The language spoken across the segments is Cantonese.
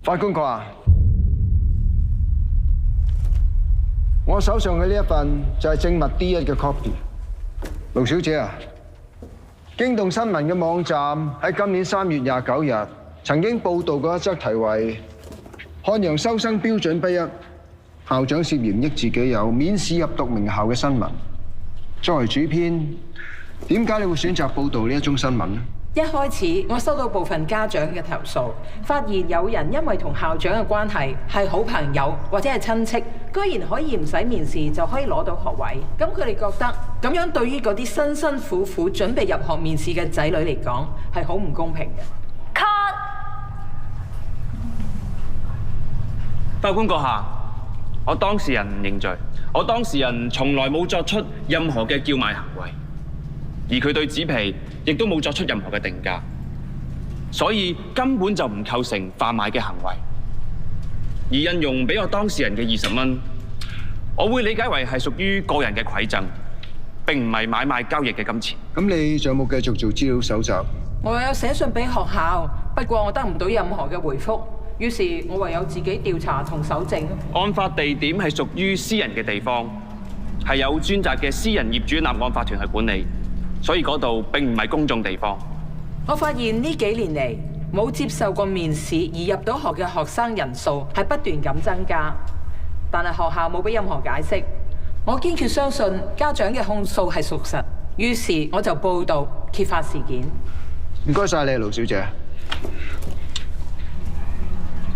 法官閣下，我手上嘅呢一份就係證物 D1嘅 copy。盧小姐啊，驚動新聞嘅網站喺今年3月29日曾經報導過一則題為《漢陽收生標準不一，校長涉嫌益自己有免試入讀名校》嘅新聞。作為主編，點解你會選擇報導呢一宗新聞呢？一開始我收到部分家長嘅投訴，發現有人因為同校長嘅關係係好朋友或者係親戚，居然可以唔使面試就可以攞到學位。咁佢哋覺得咁樣對於嗰啲辛辛苦苦準備入學面試嘅仔女嚟講係好唔公平嘅。Cut！ 法官閣下，我當事人認罪。我當事人從來冇作出任何嘅叫賣行為，而佢對紙皮亦都冇作出任何嘅定價，所以根本就唔構成販賣嘅行為。而印用俾我當事人嘅20蚊，我會理解為係屬於個人嘅饋贈，並唔係買賣交易嘅金錢。咁你仲有冇繼續做資料搜集？我有寫信俾學校，不過我得唔到任何嘅回覆。於是我唯有自己調查同搜證。案發地點係屬於私人嘅地方，係有專責嘅私人業主立案法團去管理，所以嗰度並唔係公眾地方。我發現呢幾年嚟冇接受過面試而入到學嘅學生人數係不斷咁增加，但係學校冇俾任何解釋。我堅決相信家長嘅控訴係屬實，於是我就報道揭發事件。唔該晒你，盧小姐。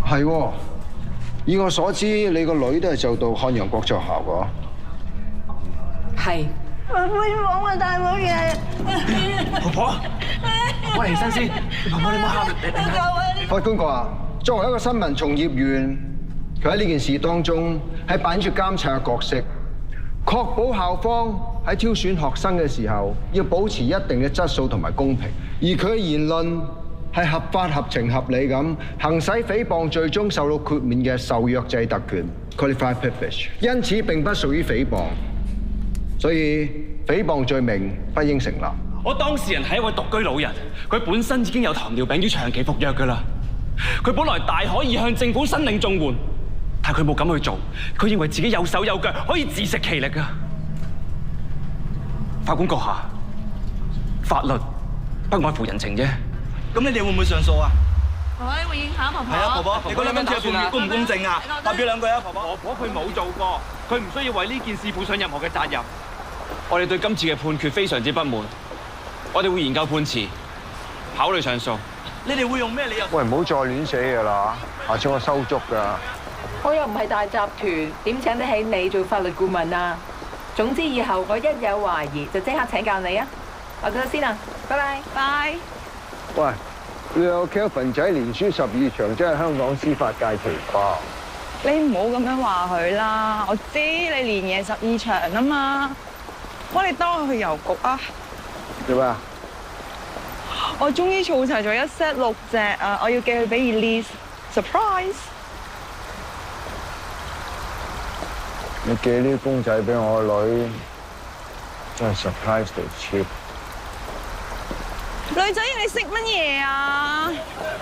係喎，以我所知，你個女都係就到漢陽國際學校㗎。係。我杯房啊，大佬爺！婆婆，我起身先。婆婆，你唔好喊。法官閣下，作為一個新聞從業員，佢喺呢件事當中係扮演住監察嘅角色，確保校方喺挑選學生嘅時候要保持一定嘅質素同埋公平，而佢嘅言論係合法、合情、合理咁行使誹謗罪中受到豁免嘅受約制特權 （qualified privilege）， 因此並不屬於誹謗，所以誹謗罪名不應成立。我當事人係一位獨居老人，佢本身已經有糖尿病，要長期服藥㗎啦。佢本來大可以向政府申領綜援，但佢冇咁去做，佢認為自己有手有腳，可以自食其力㗎。法官閣下，法律不外乎人情啫。咁你哋會唔會上訴啊？婆婆，你會影響婆婆？係啊，婆婆，你嗰2蚊嘅判決公唔公正啊？發表2句啊，婆婆。婆婆佢冇做過，佢唔需要為呢件事負上任何嘅責任。我哋對今次嘅判決非常之不滿，我哋會研究判詞，考慮上訴。你哋會用咩理由？喂，唔好再亂寫嘢啦，下次我收足㗎。我又唔係大集團，點請得起你做法律顧問啊？總之以後我一有懷疑就即刻請教你啊！我咗先啊，拜拜。拜。喂，你有 Kelvin 仔連輸12場，真係香港司法界奇葩。你唔好咁樣話佢啦，我知你連夜12場啊嘛。我哋當佢去郵局啊！做咩啊？我終於儲齊咗一 set 6隻啊！我要寄去俾 Elise surprise。你寄呢啲公仔俾我個女，真係 surprise 到 cheap。女仔，你識乜嘢啊？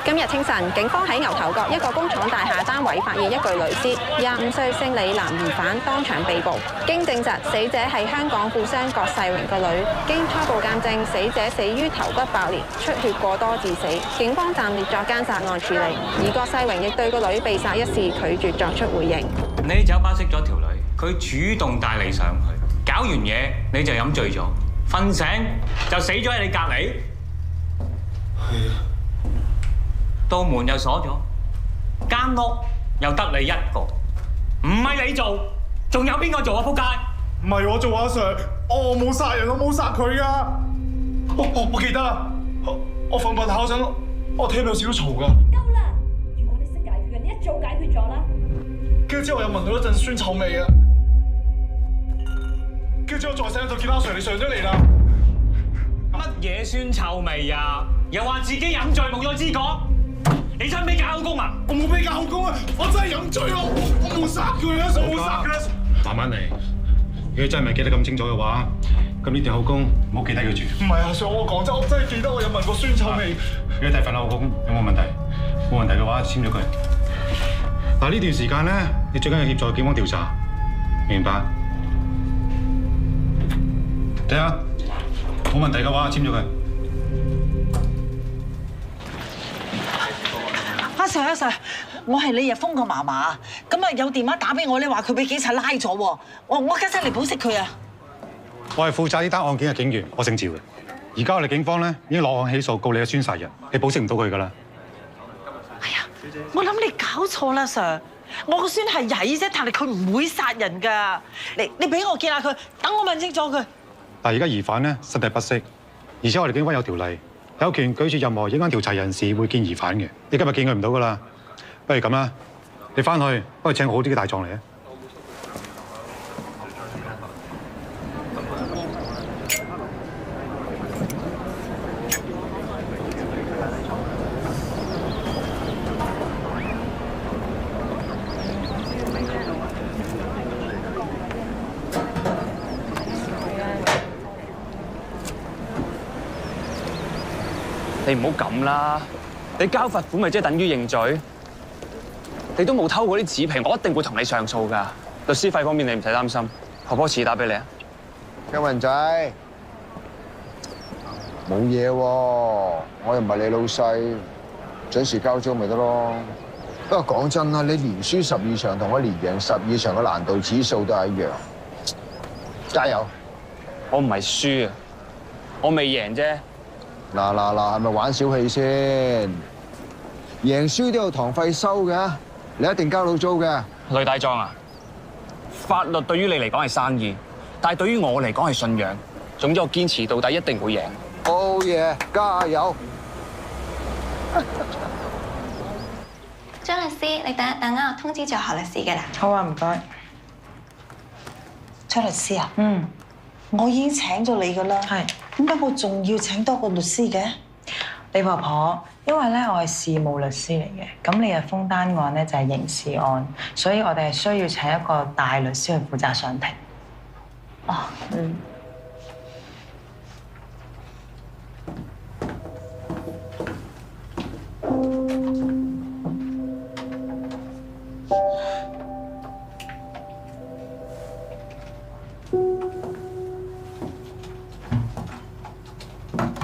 今日清晨，警方喺牛頭角一個工廠大廈單位發現一具女屍，25歲姓李男疑犯當場被捕。經證實，死者係香港富商郭世榮個女。經初步鑑證，死者死於頭骨爆裂、出血過多致死。警方暫列作奸殺案處理。而郭世榮亦對個女被殺一事拒絕作出回應。你喺酒吧識咗條女，佢主動帶你上去，搞完嘢你就飲醉咗，瞓醒就死咗喺你隔離。係啊，道門又鎖咗，間屋又得你一個，唔係你做，仲有邊個做啊？仆街！唔係我做啊 Sir， 我冇殺人，我冇殺佢噶。我記得啦，我瞓下陣，我聽到少少嘈噶。夠啦！如果你識解決嘅，你一早解決咗啦。跟住之後我又聞到一陣酸臭味啊！跟住之後再醒就見到阿 Sir 你上咗嚟啦。乜嘢酸臭味啊？又話自己飲醉冇咗知覺，你真俾假口供啊！我冇俾假口供啊！我真係飲醉咯，我冇殺佢啊！我冇殺佢啊！慢慢嚟，如果真係唔係記得咁清楚嘅話，咁呢段口供唔好記低佢住。唔係啊 Sir， 我講真，我真係記得我有聞過酸臭味。如果睇份口供有冇問題？冇問題嘅話，簽咗佢。嗱，呢段時間咧，你最緊要協助警方調查，明白？睇下，冇問題嘅話，簽咗佢。阿 Sir， 我係李日峰個嫲嫲，咁啊有電話打俾我咧，話佢俾警察拉咗喎，我家陣嚟保釋佢啊！我係負責呢單案件嘅警員，我姓趙嘅。而家我哋警方咧已經落案起訴告你嘅孫殺人，你保釋唔到佢㗎啦。哎呀，我諗你搞錯啦 ，Sir， 我個孫係曳啫，但係佢唔會殺人㗎。你俾我見下佢，等我問清楚佢。但係而家疑犯咧身體不適，而且我哋警方有條例，有權拒絕任何影響調查人士會見疑犯嘅。你今日見佢唔到㗎啦，不如咁啦，你翻去幫佢請好啲嘅大狀嚟啊！你唔好咁啦，你交罰款咪即係等於認罪？你都冇偷過啲紙皮，我一定會同你上訴㗎。律師費方面你唔使擔心，婆婆遲打俾你啊。姜雲仔，冇嘢喎，我又唔係你老細，準時交租咪得咯。不過講真啦，你連輸12場同我連贏12場嘅難度指數都係一樣。加油！我唔係輸啊，我未贏啫。嗱，係咪玩小氣先？贏輸都有堂費收嘅，你一定交到租嘅。雷大壯啊，法律對於你嚟講係生意，但係對於我嚟講係信仰。總之我堅持到底，一定會贏。好嘢，加油！張律師，你等一等啊，我通知咗何律師嘅啦。好啊，唔該。張律師啊，我已經請咗你㗎啦。係。點解我仲要請多個律師嘅？李婆婆，因為咧我係事務律師嚟嘅，咁你嘅封單案咧就係刑事案，所以我哋係需要請一個大律師去負責上庭。哦，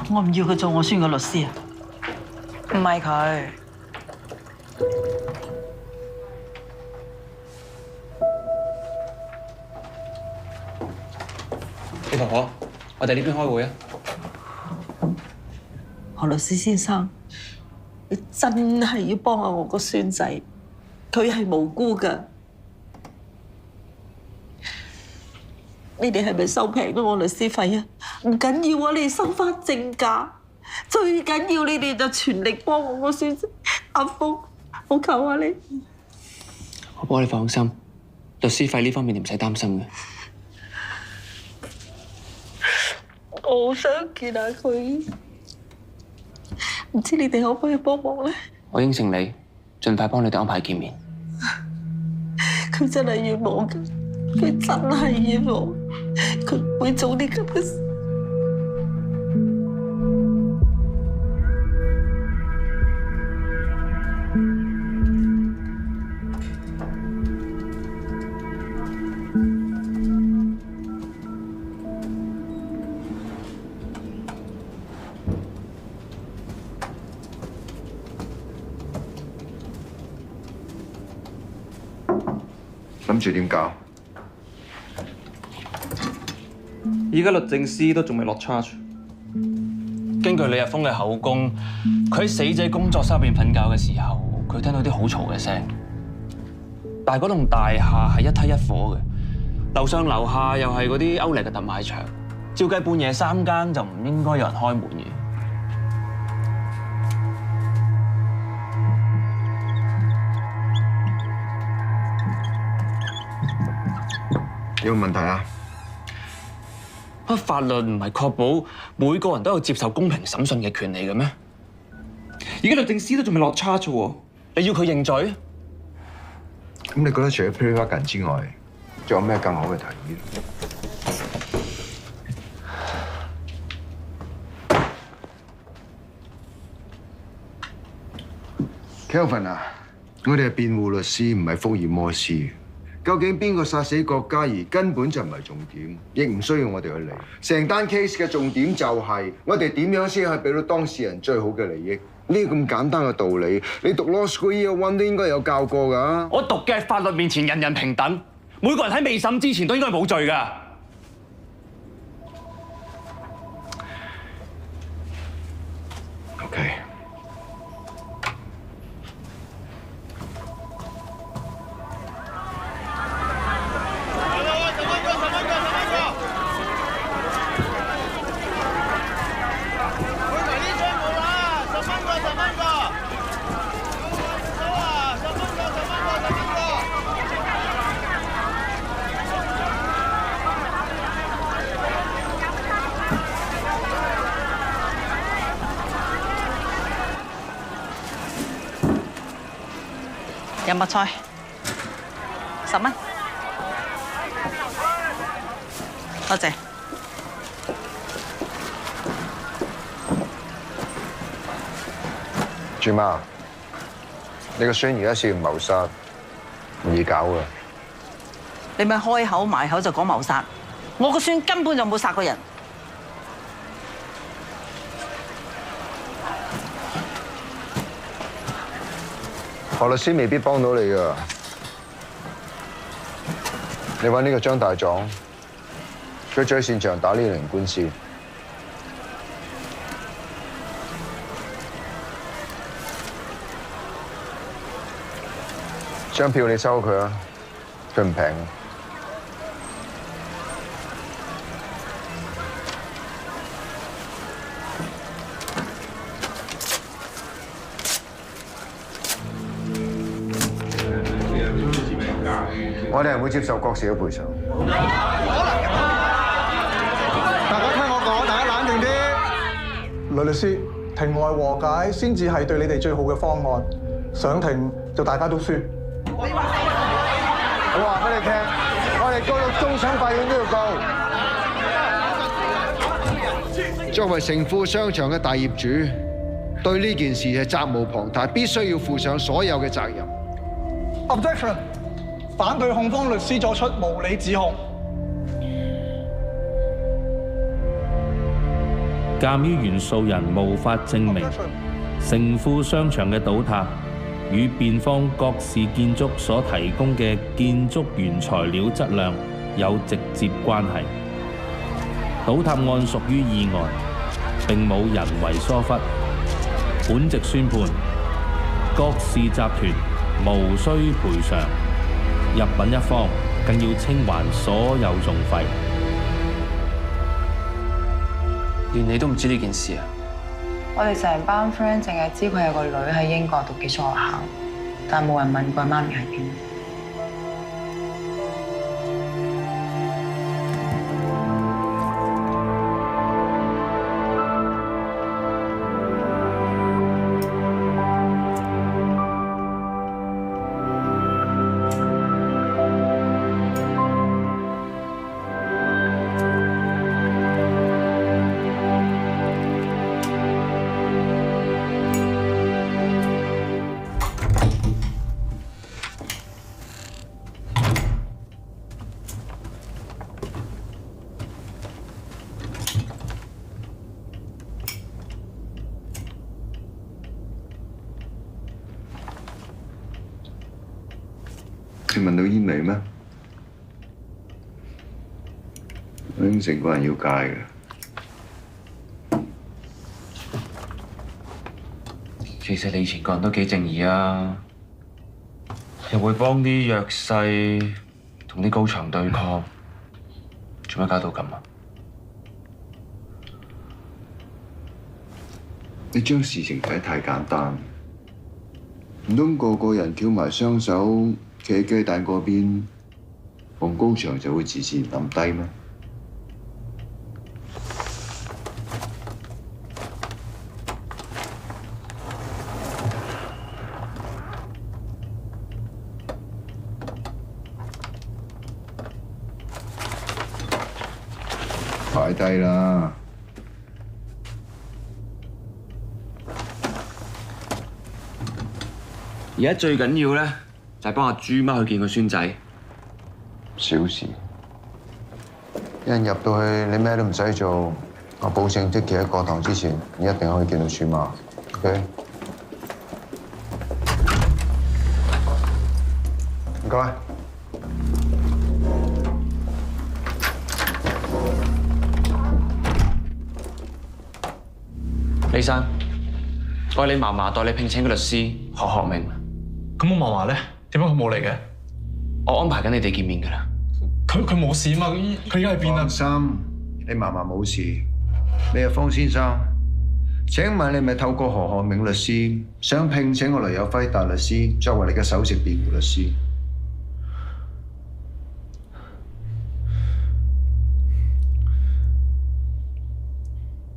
我唔要佢做我孫嘅律師啊！唔係佢。李婆婆，我哋呢邊開會啊！何律師先生，你真係要幫下我個孫仔，佢係無辜㗎。你哋係咪收平咗我律師費啊？唔緊要啊，你哋收翻正價。最緊要你哋就全力幫我個孫仔。阿峰，我求下你。婆婆你放心，律師費呢方面你唔使擔心嘅。我好想見下佢，唔知你哋可唔可以幫忙咧？我應承你，盡快幫你哋安排見面。佢真係冤枉嘅，佢真係冤枉，佢唔會做啲咁嘅事。諗住點搞？而家律政司都仲未落 charge。根據李日峰嘅口供，佢喺死者工作室入邊瞓覺嘅時候，佢聽到啲好嘈嘅聲。但係嗰棟大廈係一梯一伙嘅，樓上樓下又係嗰啲歐力嘅特賣場，照計半夜3更就唔應該有人開門嘅。有冇問題啊？法律唔係確保每個人都有接受公平審訊嘅權利嘅咩？而家律政司都仲未落 charge 喎，你要佢認罪？咁你覺得除咗 plea 之外，仲有咩更好嘅提議？ Kelvin 啊，我哋係辯護律師，唔係福爾摩斯。究竟邊個殺死郭嘉怡根本就唔係重點，亦唔需要我哋去理。成單 case 嘅重點就係我哋點樣先可以俾到當事人最好嘅利益。呢個咁簡單嘅道理，你讀 Law School Year One 都應該有教過㗎。我讀嘅法律面前人人平等，每個人喺未審之前都應該冇罪㗎。OK。有麥菜，10蚊，多謝。朱媽，你個孫而家涉嫌謀殺，唔易搞㗎。你咪開口埋口就講謀殺，我個孫根本就冇殺過人。何律師未必幫到你㗎，你揾呢個張大狀，佢最擅長打呢類官司。張票你收佢啊，佢唔平。我哋係會接受郭氏嘅賠償。大家聽我講，大家冷靜啲。律師，庭外和解先至係對你哋最好嘅方案。上庭就大家都輸。我話俾你聽，我哋告到終審法院都要告。作為承富商場嘅大業主，對呢件事係責無旁貸，必須要負上所有嘅責任。Objection！ 反對控方律師作出無理指控。鑑於原訴人無法證明承富商場嘅倒塌與辯方郭氏建築所提供嘅建築原材料質量有直接關係，倒塌案屬於意外，並冇人為疏忽。本席宣判，郭氏集團無需賠償。入稟一方更要清還所有訟費。連你都唔知呢件事啊？我哋成班 friend 淨係知佢有個女喺英國讀寄宿學校，但冇人問過媽咪喺邊。你聞到煙味咩？我應承過人要戒嘅。其實你以前個人都幾正義啊，又會幫啲弱勢同啲高牆對抗，做咩搞到咁啊？你將事情睇得太簡單，唔通個個人翹埋雙手企喺雞蛋嗰邊，逢高牆就會自然冧低咩？擺低啦！而家最緊要咧，就係幫阿豬媽去見個孫仔。小事，一入到去你咩都唔使做，我保證即期喺過堂之前，你一定可以見到豬媽。OK？ 唔該。李生，我係你嫲嫲代你聘請嘅律師何學明。咁我嫲嫲咧，點解佢冇嚟嘅？我安排緊你哋見面㗎啦。佢冇事嘛？佢而家喺邊啊？放心，你嫲嫲冇事。你係方先生，請問你係咪透過何學明律師想聘請我雷有輝大律師作為你嘅首席辯護律師？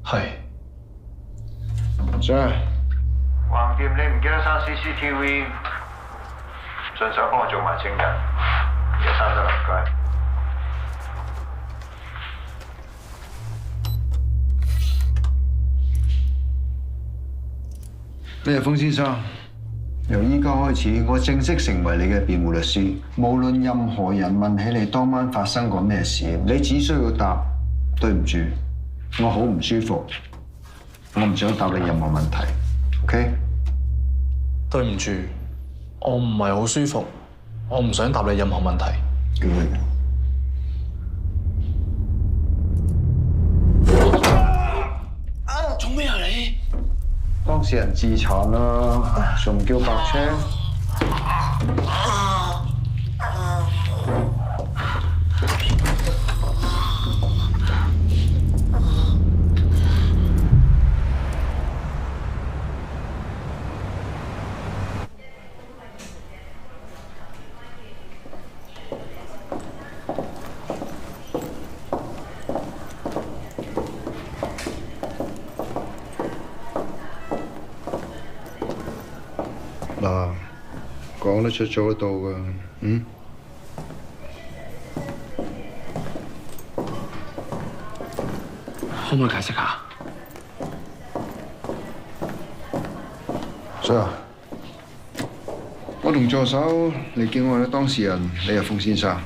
係。Sir， 橫掂你唔記得刪 CCTV， 順手幫我做埋證人，而家刪咗啦，唔該。你係風先生，由依家開始，我正式成為你嘅辯護律師。無論任何人問起你當晚發生過咩事，你只需要答對唔住，我好唔舒服。我唔想答你任何問題 ，OK？ 對唔住，我唔係好舒服，我唔想答你任何問題。做咩啊你？當事人自殘啦，仲唔叫白車？嗱，講得出做得到㗎，可唔可以解釋下？Sir， 我同助手嚟見我嘅當事人李日豐先生。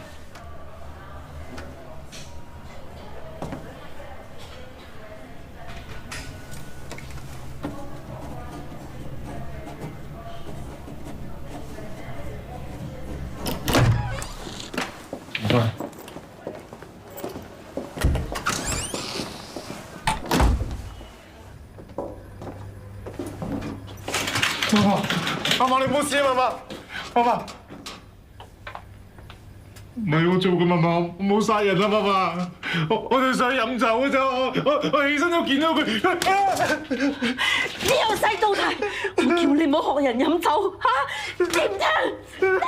媽媽，你冇事啊，媽媽。唔係我做嘅，媽媽，我冇殺人啊，媽媽。我哋想飲酒嘅啫，我起身都見到佢。你由細到大，我叫你唔好學人飲酒嚇，聽唔聽？聽唔聽？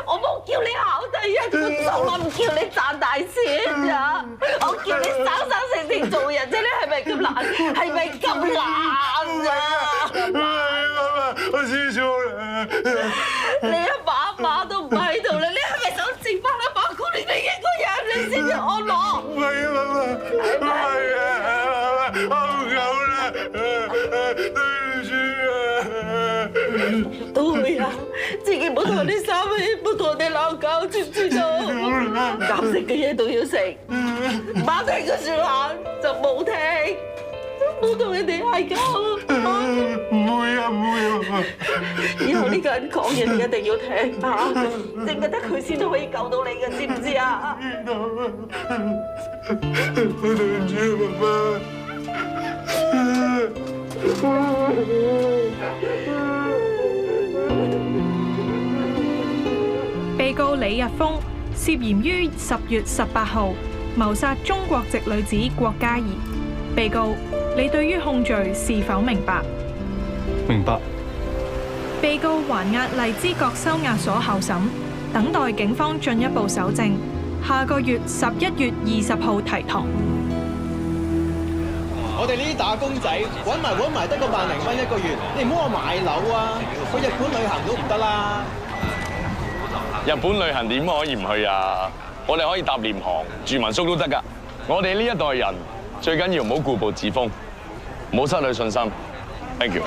我冇叫你考第一，我從來唔叫你賺大錢咋，我叫你生生性性做人啫，你係咪咁懶？係咪咁懶咋？我知錯啦。你阿爸阿媽都唔喺度啦，你係咪想剩翻阿爸過嚟俾一個人你先至安樂？唔係啊，媽媽，唔係啊，我唔夠啦，對唔住啊。都會啊，自己唔好同人哋生氣，唔好同人哋鬧交，知唔知道？啱食嘅嘢都要食，唔啱聽嘅説話就冇聽，唔好同人哋嗌交。唔會啊，唔會啊！以後呢個人講嘢，你一定要聽嚇，淨係得佢先都可以救到你嘅，知唔知啊？我對唔住啊，媽媽。被告李日豐涉嫌於10月18號謀殺中國籍女子郭嘉怡。被告，你對於控罪是否明白？明白。被告還押荔枝角收押所候審，等待警方進一步搜證。下個月11月20號提堂。我哋呢啲打工仔揾埋得個10000零蚊一個月，你唔好話買樓啊，去日本旅行都唔得啦。日本旅行點可以唔去啊？我哋可以搭廉航、住民宿都得㗎。我哋呢一代人最緊要唔好固步自封，唔好失去信心。Thank you。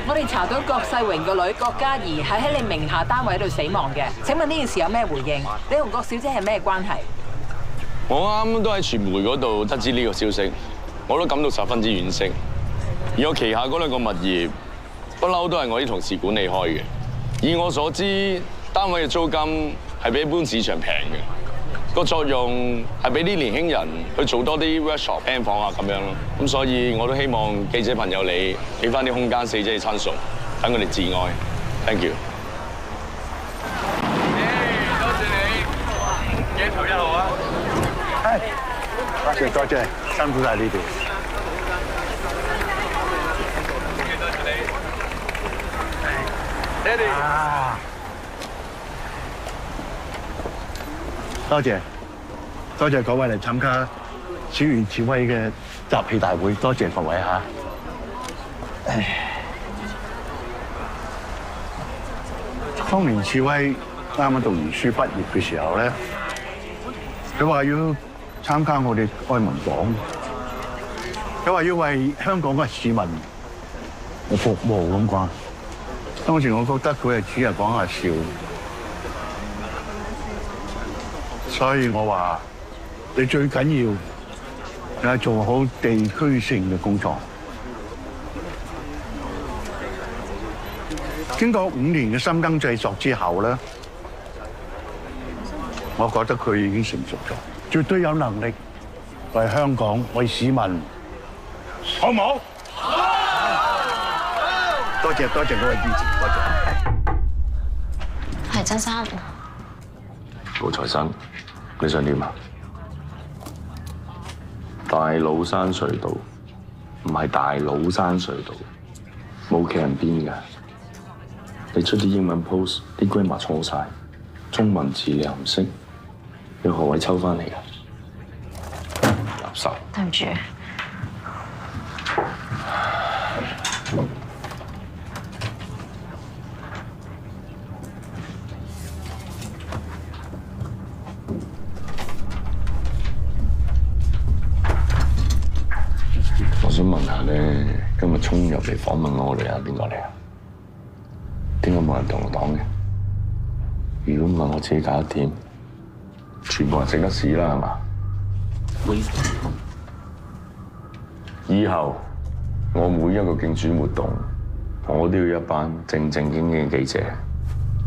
我哋查到郭世榮個女郭嘉怡係喺你名下單位度死亡嘅。請問呢件事有咩回應？你同郭小姐係咩關係？我啱都喺傳媒嗰度得知呢個消息，我都感到十分之惋惜。而我旗下嗰2個物業，不嬲都係我啲同事管理開嘅。以我所知，單位嘅租金係比一般市場平嘅，個作用係俾啲年輕人去做多啲 workshop、band 房啊咁樣咯。咁所以我都希望記者朋友你俾翻啲空間死者嘅親屬，等佢哋致哀。Thank you。多謝你，幾頭1號啊？多謝，辛苦晒呢邊。多謝你。爹哋。多謝各位嚟參加小袁志威嘅集氣大會，多謝各位嚇。當年志威啱啱讀完書畢業嘅時候咧，佢話要參加我哋愛民黨，佢話要為香港嘅市民服務咁啩。當時我覺得佢係只係講下笑。所以我話你最緊要係做好地區性嘅工作。經過5年嘅深耕製作之後咧，我覺得佢已經成熟咗，絕對有能力為香港、為市民，好唔好？多謝各位支持，多謝。係曾生，高材生。你想點啊？大老山隧道唔係大老山隧道，冇企人邊㗎。你出啲英文 post， 啲 grammar 錯晒，中文字你又唔識，你何謂抽翻嚟㗎？垃圾。對唔住。我想問下咧，今日衝入嚟訪問我哋係邊個嚟啊？點解冇人同我講嘅？如果唔係我自己搞得掂，全部人食得屎啦，係嘛？以後我每一個競選活動，我都要一班正正經經嘅記者，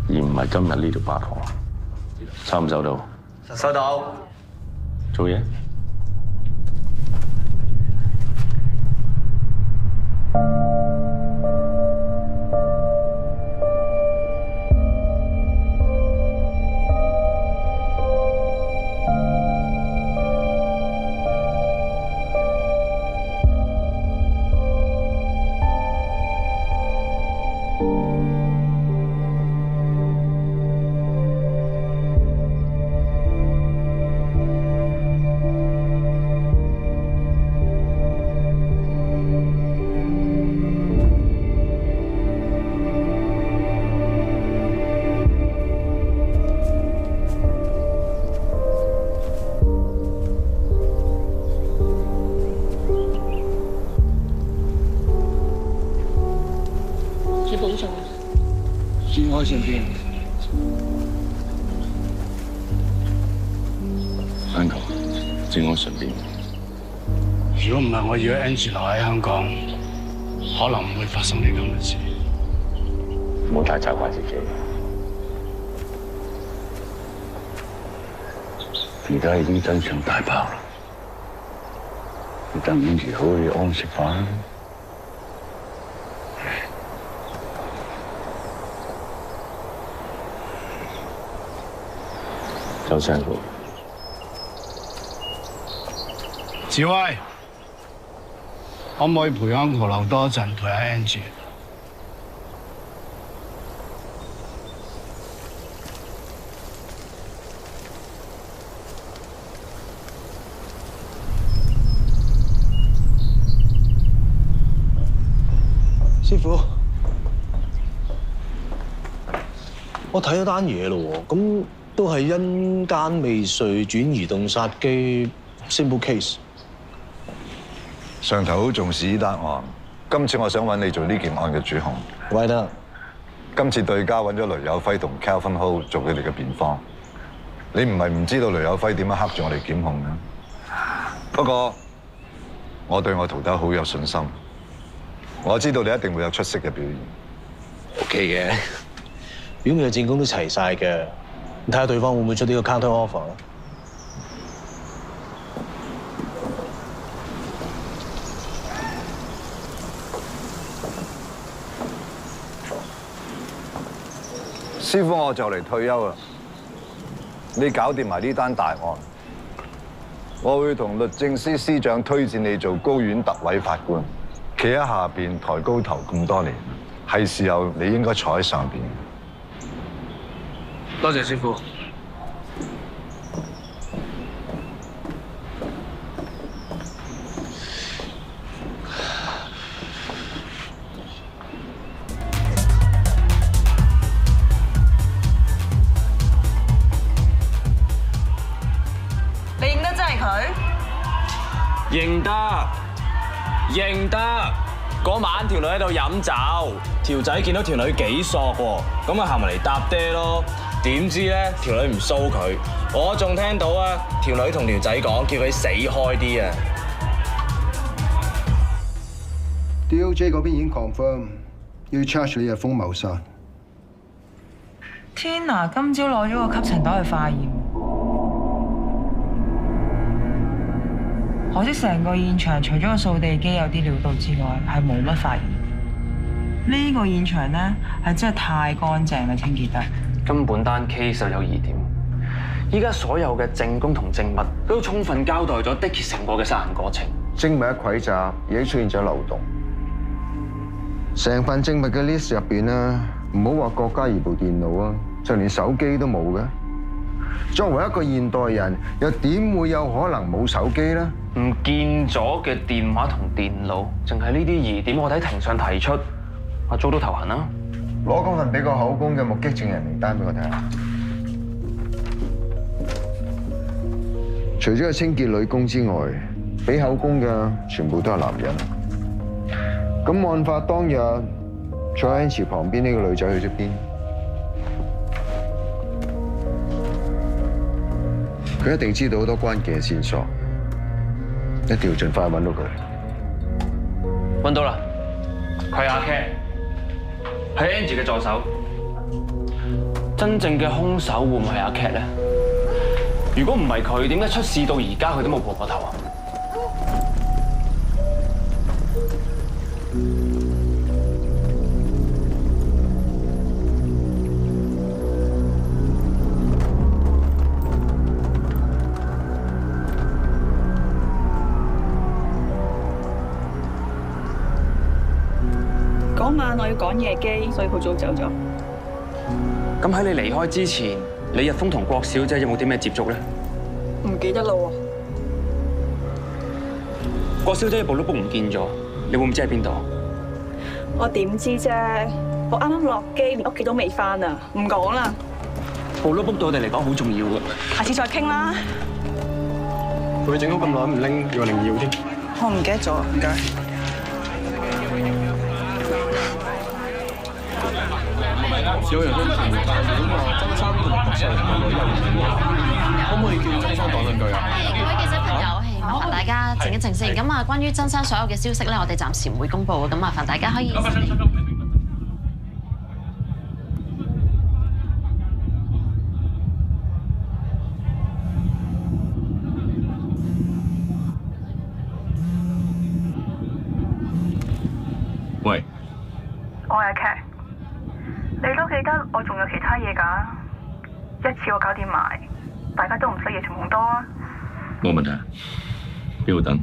而唔係今日呢條八婆。收唔收到？收到。做嘢。節哀順變。Uncle，節哀順變。如果唔係我要 Angie 留喺香港，可能唔會發生呢咁嘅事。唔好太責怪自己。而家已經真相大爆啦，你等 Angie 可以安息返。周生哥，志威，可唔可以陪 Uncle 留多一陣，陪下 Angie？師傅，我睇咗單嘢咯喎，咁都係因姦未遂轉移動殺機 simple case。上頭好重視呢單案，今次我想揾你做呢件案嘅主控。喂得。今次對家揾咗雷有輝同 Calvin Ho 做佢哋嘅辯方。你唔係唔知道雷有輝點樣黑住我哋檢控嘅。不過我對我徒弟好有信心，我知道你一定會有出色嘅表現。OK 嘅，表面嘅戰功都齊晒嘅，你睇下對方會唔會出呢個 counter offer 咯？師傅，我就嚟退休啦，你搞掂埋呢單大案，我會同律政司司長推薦你做高院特委法官，企喺下邊抬高頭咁多年，係時候你應該坐喺上邊。多謝師傅。你認得真係佢？認得，認得。嗰晚條女喺度飲酒，條仔見到條女幾索喎，咁啊行埋嚟搭爹咯。點知咧條女唔騷佢，我仲聽到啊條女同條仔講叫佢死開啲啊。DOJ 嗰邊已經 confirm 要 charge 李日峰謀殺。天啊！今朝攞咗個吸塵袋去化驗。可惜成個現場除咗個掃地機有啲料到之外，係冇乜發現。呢個現場咧係真係太乾淨啦，清潔得。根本單 case 就有疑點。依家所有嘅證供同證物都充分交代咗 Dicky 成個嘅殺人過程。證物一蒐集，已經出現咗漏洞。成份證物嘅 list 入邊咧，唔好話郭嘉怡部電腦啊，就連手機都冇嘅。作為一個現代人，又點會有可能冇手機咧？唔見咗嘅電話同電腦，淨係呢啲疑點，我喺庭上提出，阿祖都頭痕啦。攞嗰份俾個口供嘅目擊證人名單俾我睇下。除咗個清潔女工之外，俾口供嘅全部都係男人。咁案發當日坐喺池旁邊呢個女仔去咗邊？佢一定知道好多關鍵嘅線索，一定要盡快揾到佢。揾到啦，佢係阿 Cat，係 Angie 嘅助手。真正嘅兇手會唔係阿 Cat 咧？如果唔係佢，點解出事到而家佢都冇破過頭啊？嗰晚我要趕夜機，所以好早走咗。咁喺你離開之前，李日峰同郭小姐有冇啲咩接觸咧？唔記得啦喎。郭小姐部 notebook 唔見咗，你會唔知喺邊度？我點知啫？我啱啱落機，連屋企都未返啊！唔講啦。部 notebook 對我哋嚟講好重要㗎。下次再傾啦。佢整咗咁耐唔拎，以為靈耀添。我唔記得咗，唔該。有人去前大院話曾生同郭世榮個女有染，可唔可以叫曾生講兩句啊？各位記者朋友，麻煩大家靜一靜先。咁啊，關於曾生所有嘅消息咧，我哋暫時唔會公佈。咁麻煩大家可以。喂，我係 Cat，你都記得我仲有其他嘢㗎，一次我搞掂埋，大家都唔使夜從咁多啊。冇問題，邊度等？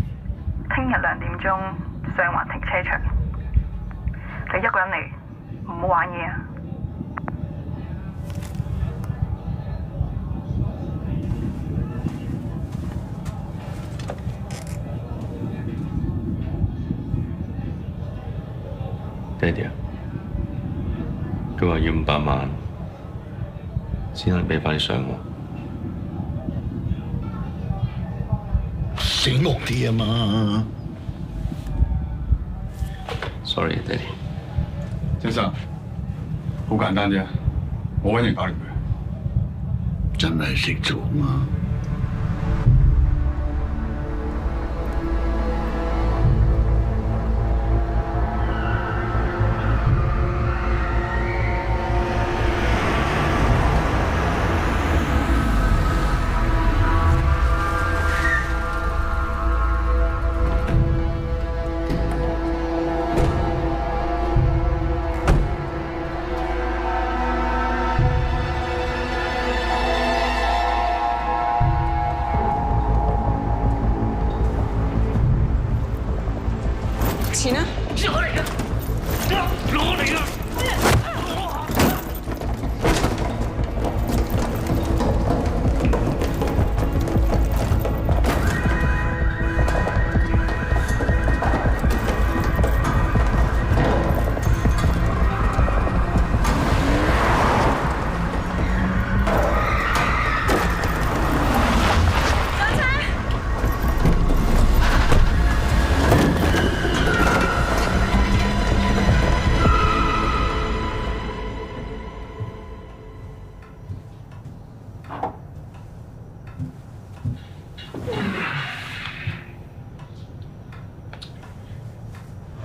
聽日2點鐘上環停車場，你一個人嚟，唔好玩嘢啊！爹哋啊，佢話要500萬先能俾翻你上喎。醒目啲啊嘛！ Sorry， 爹哋。先生，好簡單啫，我揾人搞掂佢。真係識做嘛？錢啊！攞嚟啦！攞嚟啦！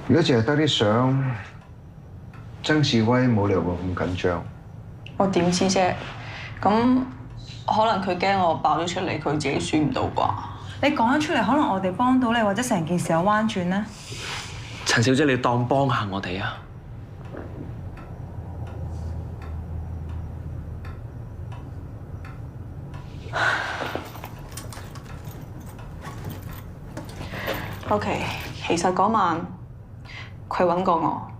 如果淨係得啲相，曾志威冇理由會咁緊張。我點知啫？咁可能佢驚我爆咗出嚟，佢自己選唔到啩？你講咗出嚟，可能我哋幫到你，或者成件事有彎轉呢？陳小姐，你當幫下我哋啊？OK， 其實嗰晚佢揾過我。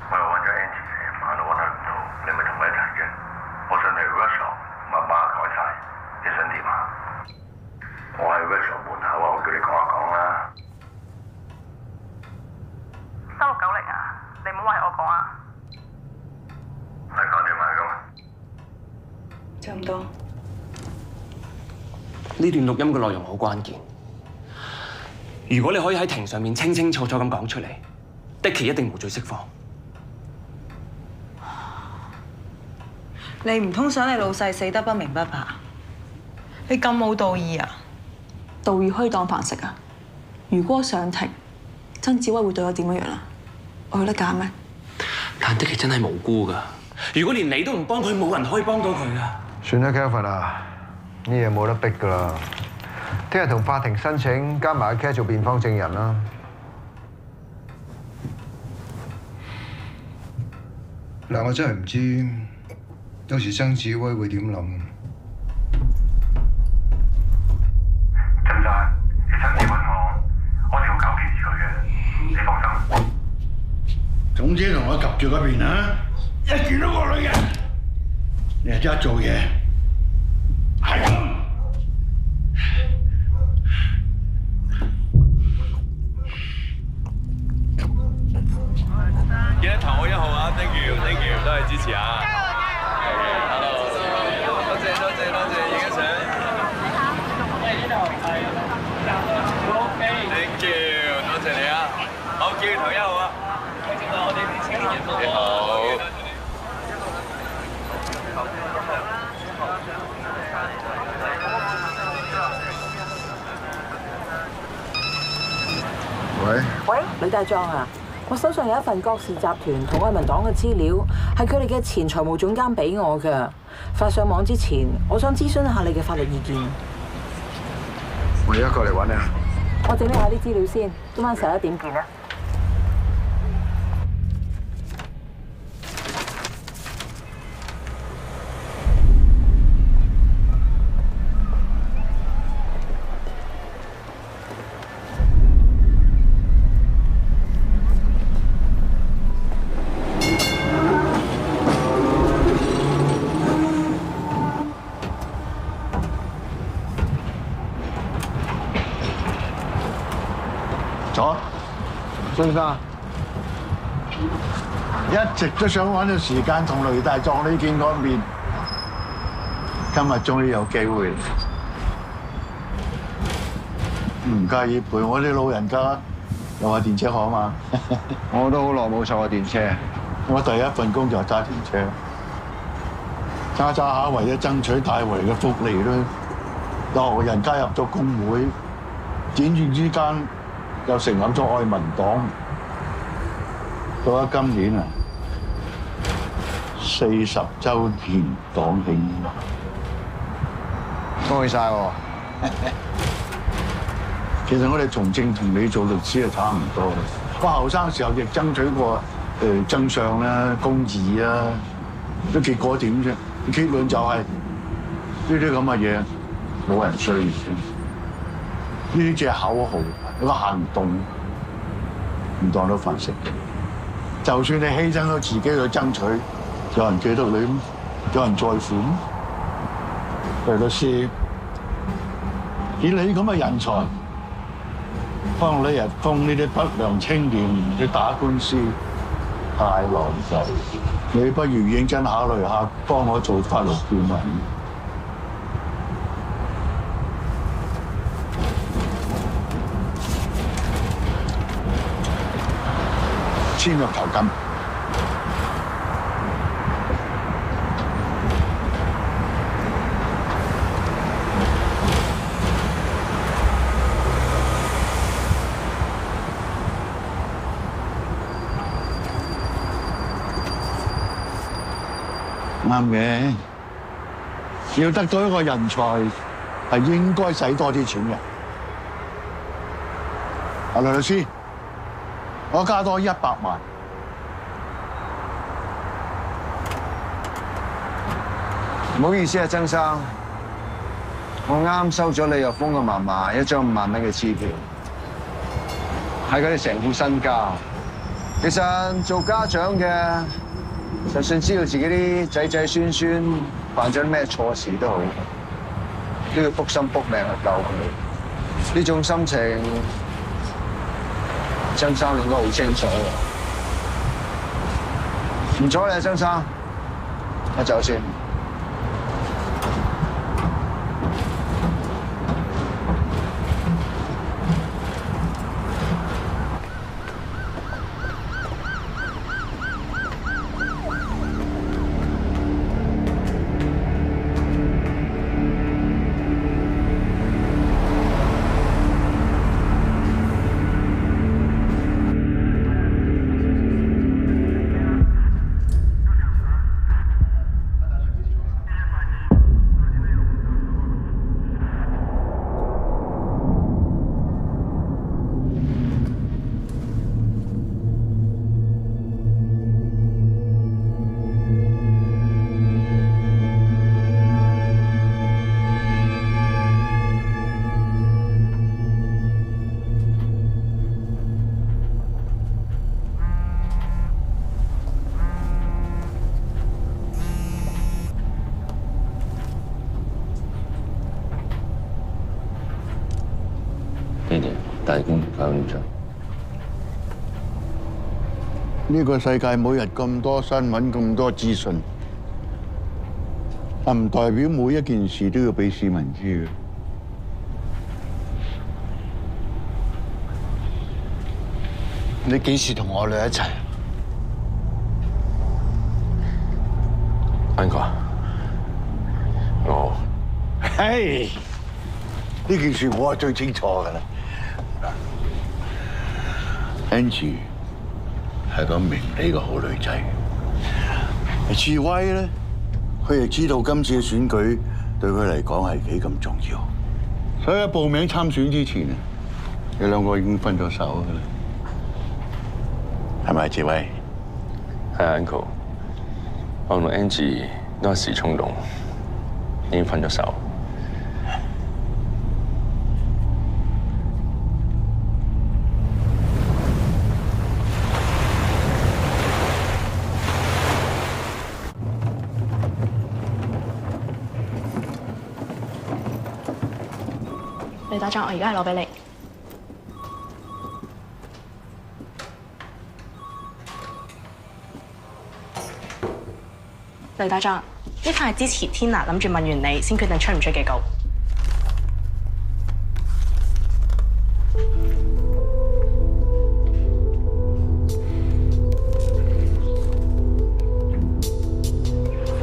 我又揾咗 Angie 成晚都揾佢唔到，你咪同佢一齊嘅。我上嚟 workshop，密碼改晒，你想點啊？我喺 workshop 門口啊，我叫你講一講啦。3690啊，你唔好話係我講啊。係搞掂埋㗎嘛？差唔多。呢段錄音嘅內容好關鍵。如果你可以喺庭上面清清楚楚咁講出嚟，的奇一定無罪釋放。你唔通想你老細死得不明不白？你咁冇道義啊？道義可以當飯食啊！如果我上庭，曾志威會對我點樣啊？我有得揀咩？但的奇真係無辜㗎。如果連你都唔幫佢，冇人可以幫到佢㗎。算啦 ，Kelvin 啊，呢嘢冇得逼㗎啦。聽日同法庭申請加埋阿 Cat 做辯方證人啦。嗱，我真係唔知到時曾志威會點諗。曾生，你親自揾我哋會搞件事佢嘅，你放心。總之同我及住嗰邊啊！一見到個女人，你就即刻做嘢，係咁。記得投我1號啊 ！Thank you， 多謝支持啊 ！Hello， 多謝，影一相。Thank you， 多謝你啊！好，叫你投1號啊！我哋啲青年人你好。喂，呂大壯啊！我手上有一份郭氏集團同愛民黨嘅資料，係佢哋嘅前財務總監俾我㗎。發上網之前，我想諮詢一下你嘅法律意見。我而家過嚟揾你啊！我整理下啲資料先，今晚11點見啊！坐，先生，一直都想揾個時間同雷大壯呢見個面，今日終於有機會。唔介意陪我啲老人家又係電車行嘛。我都好耐冇坐過電車。我第一份工就係揸電車，揸下為咗爭取大圍嘅福利咧，有人加入咗工會，轉轉之間又成立咗愛民黨。到咗今年啊，40週年黨慶，恭喜晒喎！其實我哋從政同你做律師係差唔多。我後生時候亦爭取過真相啦、公義啦，都結果點啫？結論就係呢啲咁嘅嘢冇人需要，呢啲只係口號，一個行動唔當到飯食。就算你犧牲咗自己去爭取，有人記得你咩？有人在乎咩？譬如律師，以你咁嘅人才，幫你日封呢啲不良青年去打官司，太浪費。你不如認真考慮下，幫我做法律顧問。簽入頭金。啱嘅，要得到一個人才係應該使多啲錢嘅。阿梁律師，我加多100萬。唔好意思啊，曾生，我啱收咗你又封個嫲嫲一張5萬蚊嘅支票，係佢哋成副身家。其實做家長嘅，就算知道自己啲仔仔孫孫犯咗啲咩錯事都好，都要撲心撲命去救佢。呢種心情，曾生應該好清楚喎。唔阻你啊，曾生，我走先。大公搞亂咗。呢個世界每日咁多新聞、咁多資訊，但唔代表每一件事都要俾市民知嘅。你幾時同我女一齊？Uncle，我，嘿，呢件事我係最清楚㗎啦。Angie 係個明理嘅好女仔，智威咧，佢亦知道今次嘅選舉對佢嚟講係幾咁重要，所以喺報名參選之前，你兩個已經分咗手㗎啦，係咪智威？係 Uncle， 我同 Angie 都一時衝動，已經分咗手。李打仗，我而家係攞俾你。李打仗，呢份係之前天娜諗住問完你先決定出唔出嘅稿。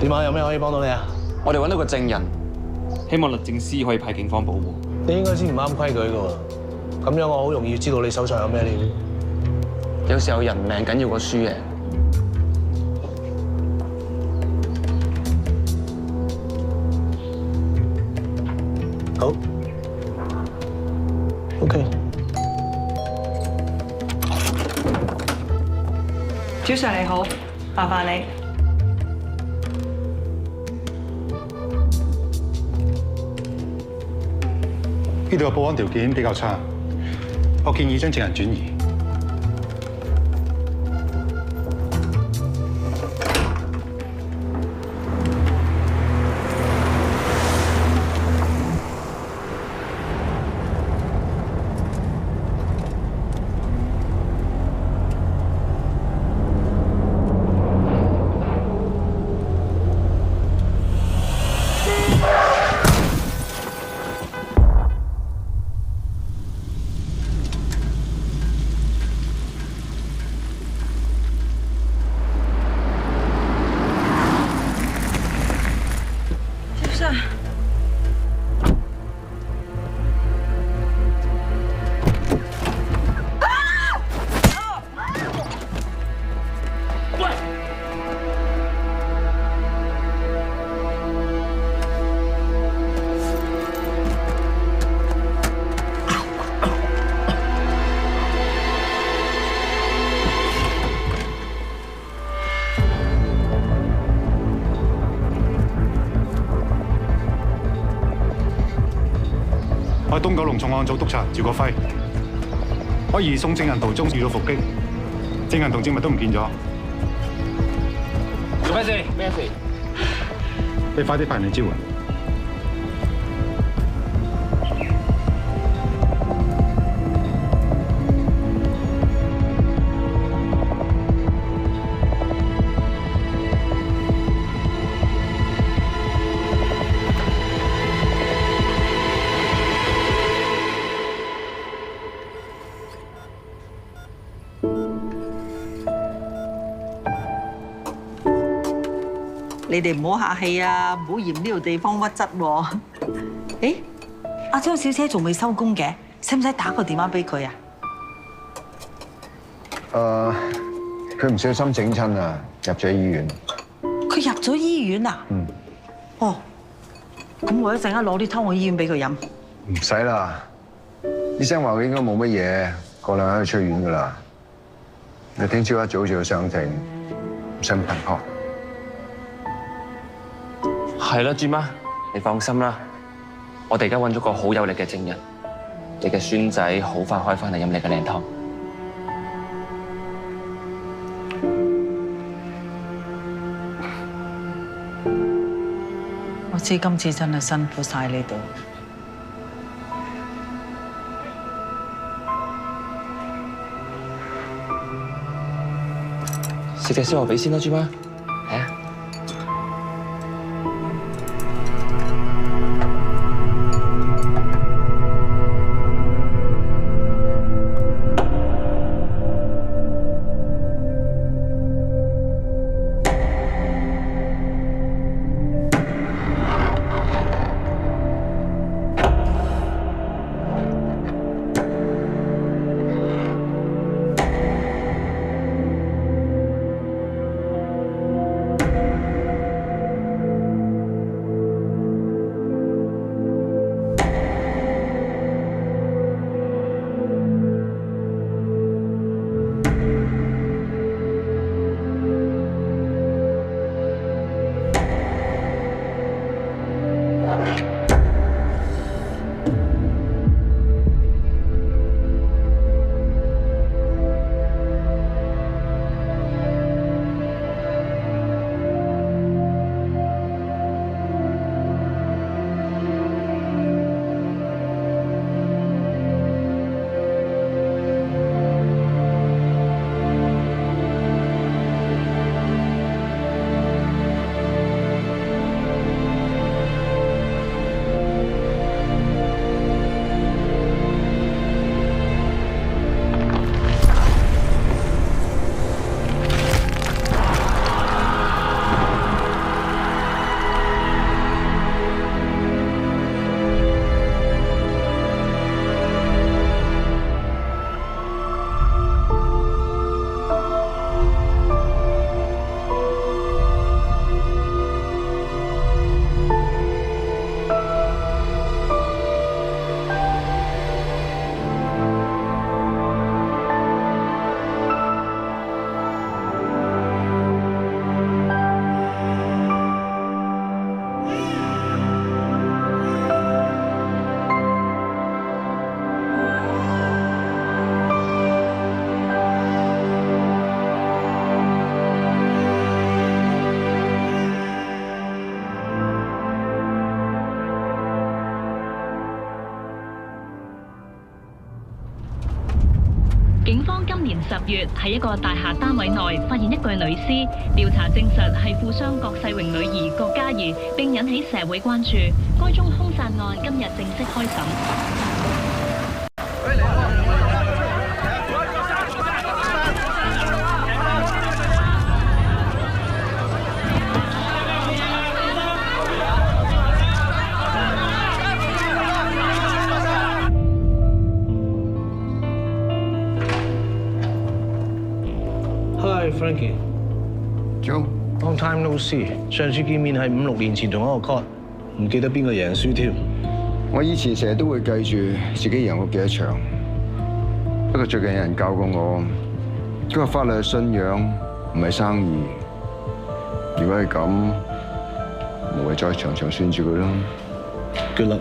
點啊？有咩可以幫到你啊？我哋揾到個證人，希望律政司可以派警方保護。你應該知唔啱規矩㗎喎，咁樣我好容易知道你手上有咩料。有時候人命緊要過輸贏。好 ，OK。主 Sir 你好，麻煩你。呢度嘅保安條件比較差，我建議將證人轉移。我係東九龍重案組督察趙國輝，我移送證人途中遇到伏擊，證人同證物都唔見咗。做咩事？咩事？你快啲派人嚟支援。你哋唔好客氣啊，唔好嫌呢度地方屈質喎。誒，阿張小姐仲未收工嘅，使唔使打個電話俾佢啊？佢唔小心整親啊，入咗醫院。佢入咗醫院啊？嗯。哦，咁我一陣間攞啲湯去醫院俾佢飲。唔使啦，醫生話佢應該冇乜嘢，過兩日就出院噶啦。你聽朝一早就要上庭，唔使咁頻撲。係啦，朱媽，你放心啦，我哋而家揾咗個好有力嘅證人，你嘅孫仔好快開翻嚟飲你嘅靚湯。我知今次真係辛苦晒你哋。食隻燒鵝髀先啦，朱媽。係啊。警方今年10月喺一個大廈單位內發現一具女屍，調查證實係富商郭世榮女兒郭嘉怡，並引起社會關注。該宗兇殺案今日正式開審。Hi Frankie， Joe， long time no see。上次見面係5、6年前同一個 court， 唔記得邊個贏輸添。我以前成日都會計住自己贏過幾多場，不過最近有人教過我，佢話法律係信仰，唔係生意。如果係咁，無謂再場場算住佢啦。Good luck。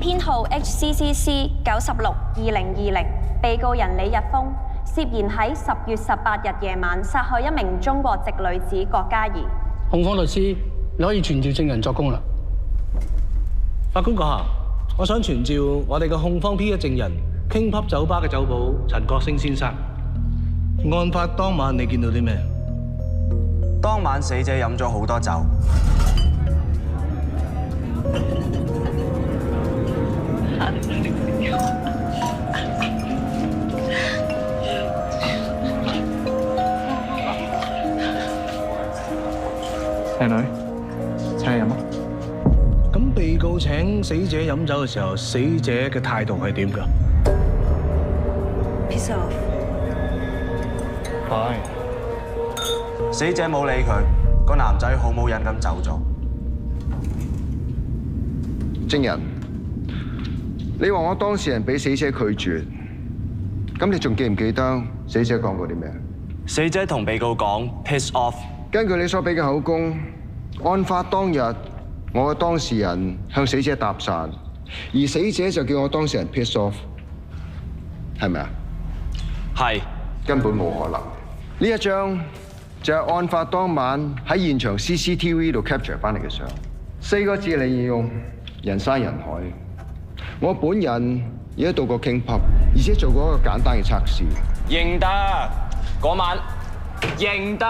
編號 HCCC 96-2020，被告人李日峰涉嫌喺10月18日夜晚殺害一名中國籍女子郭嘉怡。控方律師，你可以傳召證人作供啦。法官閣下，我想傳召我哋嘅控方 P 一證人 King Pub 酒吧嘅酒保陳國星先生。案發當晚你見到啲咩？當晚死者飲咗好多酒。靚女，請你飲啊！咁被告請死者飲酒嘅時候，死者嘅態度係點㗎 ？Piss off。係。死者冇理佢，個男仔好冇癮咁走咗。證人，你話我當事人俾死者拒絕，咁你仲記唔記得死者講過啲咩？死者同被告講 piss off。根據你所俾嘅口供，案發當日，我嘅當事人向死者搭訕，而死者就叫我當事人 piss off， 係咪啊？係。根本冇可能。呢一張就係案發當晚喺現場 CCTV 度 capture 翻嚟嘅相，4個字嚟形容：人山人海。我本人亦都到過 King Pub， 而且做過一個簡單嘅測試。認得嗰晚，認得。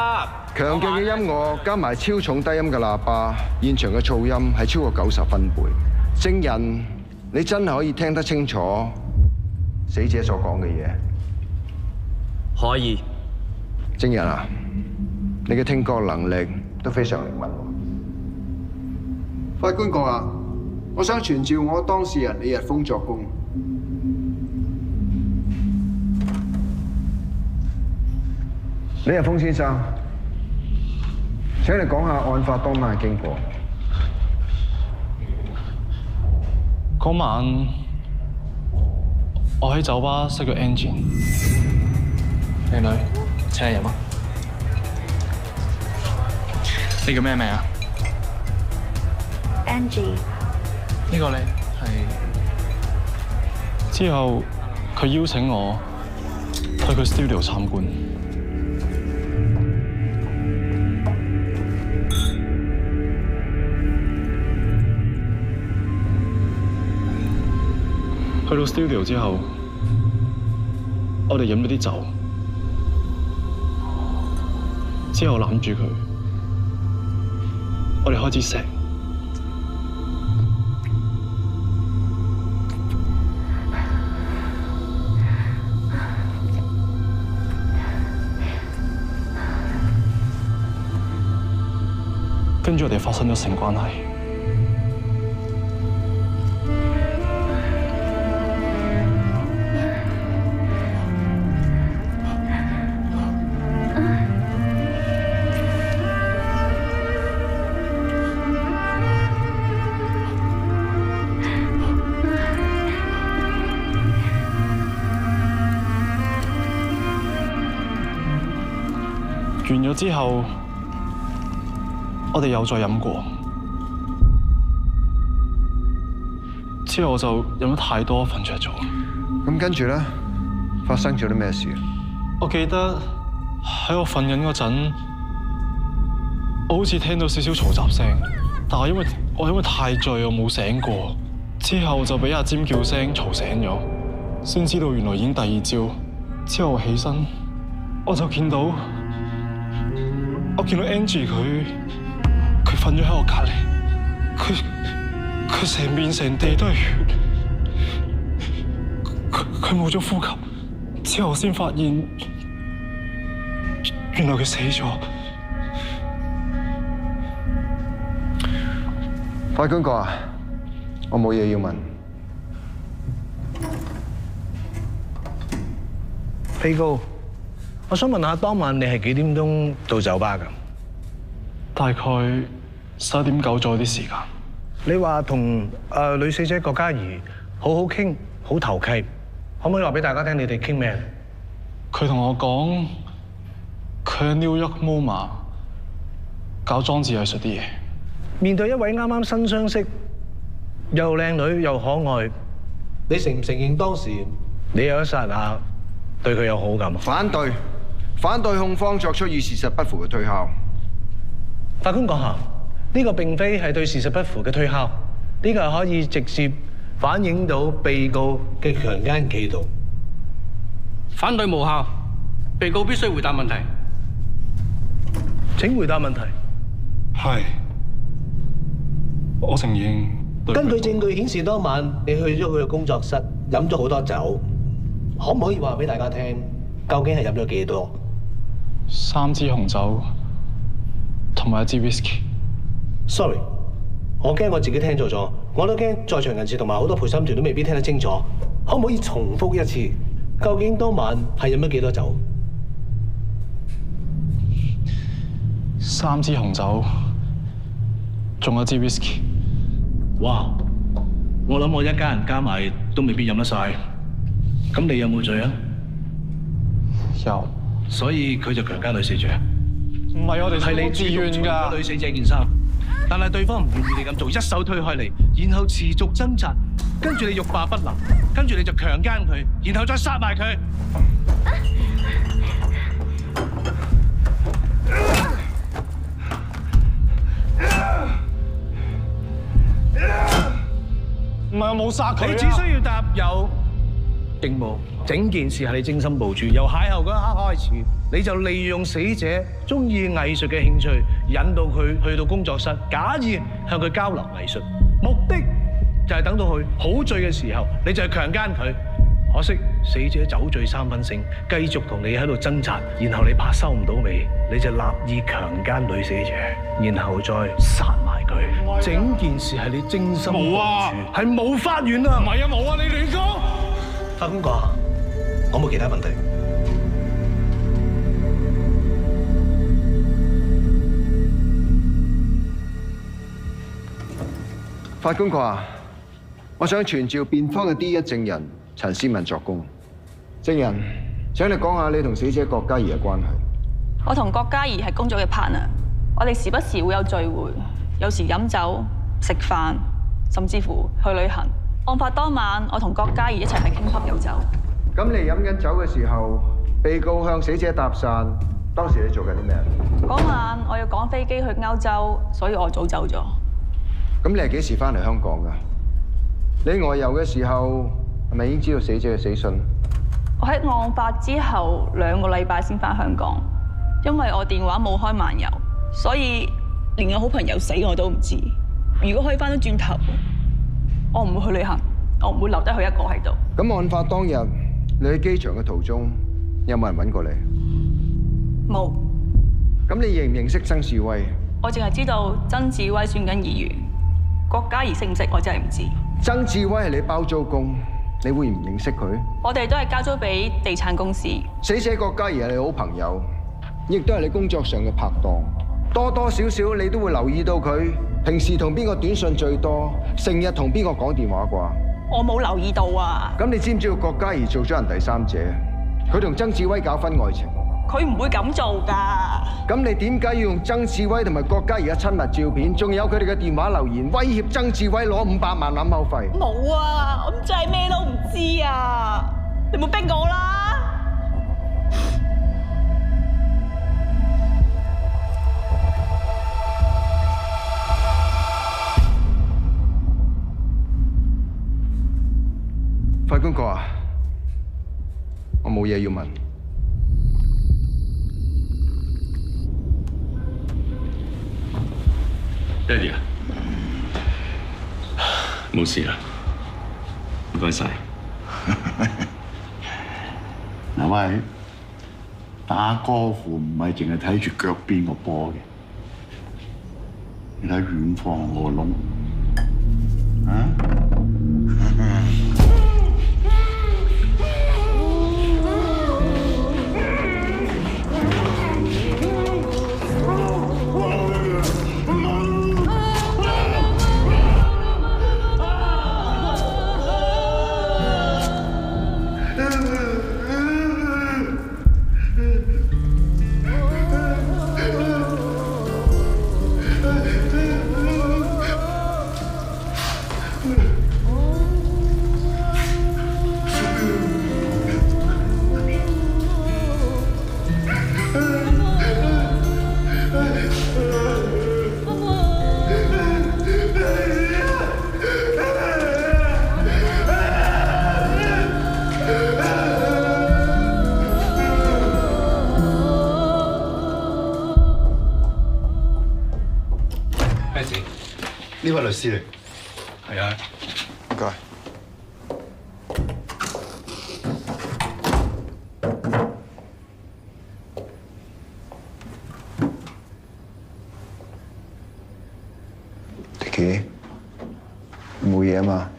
強勁嘅音樂加埋超重低音嘅喇叭，現場嘅噪音係超過90分貝。證人，你真係可以聽得清楚死者所講嘅嘢？可以。證人啊，你嘅聽覺能力都非常靈敏。法官閣下，我想傳召我當事人李日峰作供。李日峰先生，請你講下案發當晚嘅經過。嗰晚我喺酒吧熄咗 engine。靚女，請你飲啊！你叫咩名啊 ？Angie。呢個你係？之後佢邀請我去佢 studio 參觀。去到 studio 之後，我哋飲咗啲酒，之後攬住佢，我哋開始錫。跟住我哋發生咗性關係。完咗之後，我哋又再飲過。之後我就飲得太多，瞓着咗。咁跟住咧，發生咗啲咩事？我記得喺我瞓緊嗰陣，我好似聽到少少嘈雜聲，但係因為太醉，我冇醒過。之後就俾阿尖叫聲嘈醒咗，先知道原來已經第二朝。之後我起身，我就見到 Angie 佢瞓咗喺我隔離，佢成面成地都係血，佢冇咗呼吸。之後我先發現，原來佢死咗。法官哥啊，我冇嘢要問。被告，我想問下，當晚你係幾點鐘到酒吧㗎？大概11點9左右啲時間。你話同女死者郭嘉怡好好傾，好投契，可唔可以話俾大家聽你哋傾咩？佢同我講，佢喺 New York MoMA 搞裝置藝術啲嘢。面對一位啱啱新相識，又靚女又可愛，你承唔承認當時你有一剎那對佢有好感？反對，反對控方作出與事實不符嘅推敲。法官閣下，呢個並非係對事實不符嘅推敲，呢個係可以直接反映到被告嘅強姦企圖。反對無效，被告必須回答問題。請回答問題。係，我承認。根據證據顯示，當晚你去咗佢嘅工作室，飲咗好多酒，可唔可以話俾大家聽，究竟係飲咗幾多？3支紅酒同埋1支 whisky。Sorry， 我驚我自己聽錯咗，我都驚在場人士同埋好多陪審團都未必聽得清楚。可唔可以重複一次？究竟當晚係飲咗幾多酒？3支紅酒，仲有1支 whisky。哇！我諗我一家人加埋都未必飲得晒。咁你有冇罪啊？有。所以佢就強姦女死者。唔係我哋係你自願㗎。女死者件衫，但係對方唔願意你咁做，一手推開你，然後持續掙扎，跟住你欲罷不能，跟住你就強姦佢，然後再殺埋佢。唔係我冇殺佢。你只需要答有定冇。整件事係你精心部署，由邂逅嗰一刻開始，你就利用死者中意藝術嘅興趣，引導佢去到工作室，假意向佢交流藝術，目的就係等到佢好醉嘅時候，你就係強姦佢。可惜死者酒醉3分醒，繼續同你喺度掙扎，然後你怕收唔到尾，你就立意強姦女死者，然後再殺埋佢。整件事係你精心部署，係冇法源啊！唔係啊，冇啊，你亂講。法官閣下，我冇其他問題。法官閣下，我想傳召辯方嘅D1證人陳思敏作供。證人，請你講下你同死者郭嘉怡嘅關係。我同郭嘉怡係工作嘅 partner，我哋時不時會有聚會，有時飲酒、食飯，甚至乎去旅行。案發當晚，我同郭嘉怡一齊喺傾級飲酒。咁你飲緊酒嘅時候，被告向死者搭訕，當時你做緊啲咩？嗰晚我要趕飛機去歐洲，所以我早走咗。咁你係幾時翻嚟香港㗎？你外遊嘅時候係咪已經知道死者嘅死訊？我喺案發之後2個禮拜先翻香港，因為我電話冇開漫遊，所以連我好朋友死我都唔知。如果可以翻到轉頭，我唔會去旅行，我唔會留低佢一個喺度。咁案發當日，你喺機場嘅途中有冇人揾過你？冇。咁你認唔認識曾志威？我淨係知道曾志威選緊議員，郭嘉怡識唔識我真係唔知。曾志威係你包租公，你會唔認識佢？我哋都係交租俾地產公司。死者郭嘉怡係你好朋友，亦都係你工作上嘅拍檔，多多少少你都會留意到佢平時同邊個短信最多，成日同邊個講電話啩？我冇留意到啊。咁你知唔知道郭嘉怡做咗人第三者？佢同曾志威搞婚外情，佢唔會咁做㗎。咁你點解要用曾志威同埋郭嘉怡嘅親密照片，仲有佢哋嘅電話留言，威脅曾志威攞500萬掩口費？冇啊，我真係咩都唔知啊！你冇逼我啦！法官閣下，我冇嘢要問。爹哋啊，冇事啦，唔該晒。嗱喂，打歌符唔係淨係睇住腳邊個波嘅，你睇遠方個窿，啊？呢位律師嚟，係啊，唔該。Dicky，冇嘢啊嘛？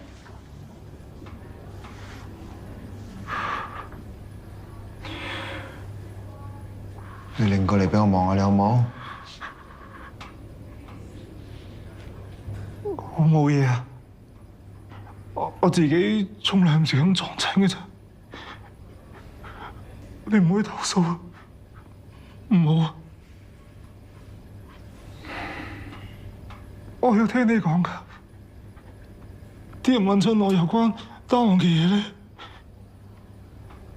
你擰過嚟俾我望下，你好冇？我冇嘢啊，我自己沖涼時咁撞親嘅啫。你唔可以投訴啊，唔好啊！我有聽你講㗎，啲人問親我有關單案嘅嘢咧，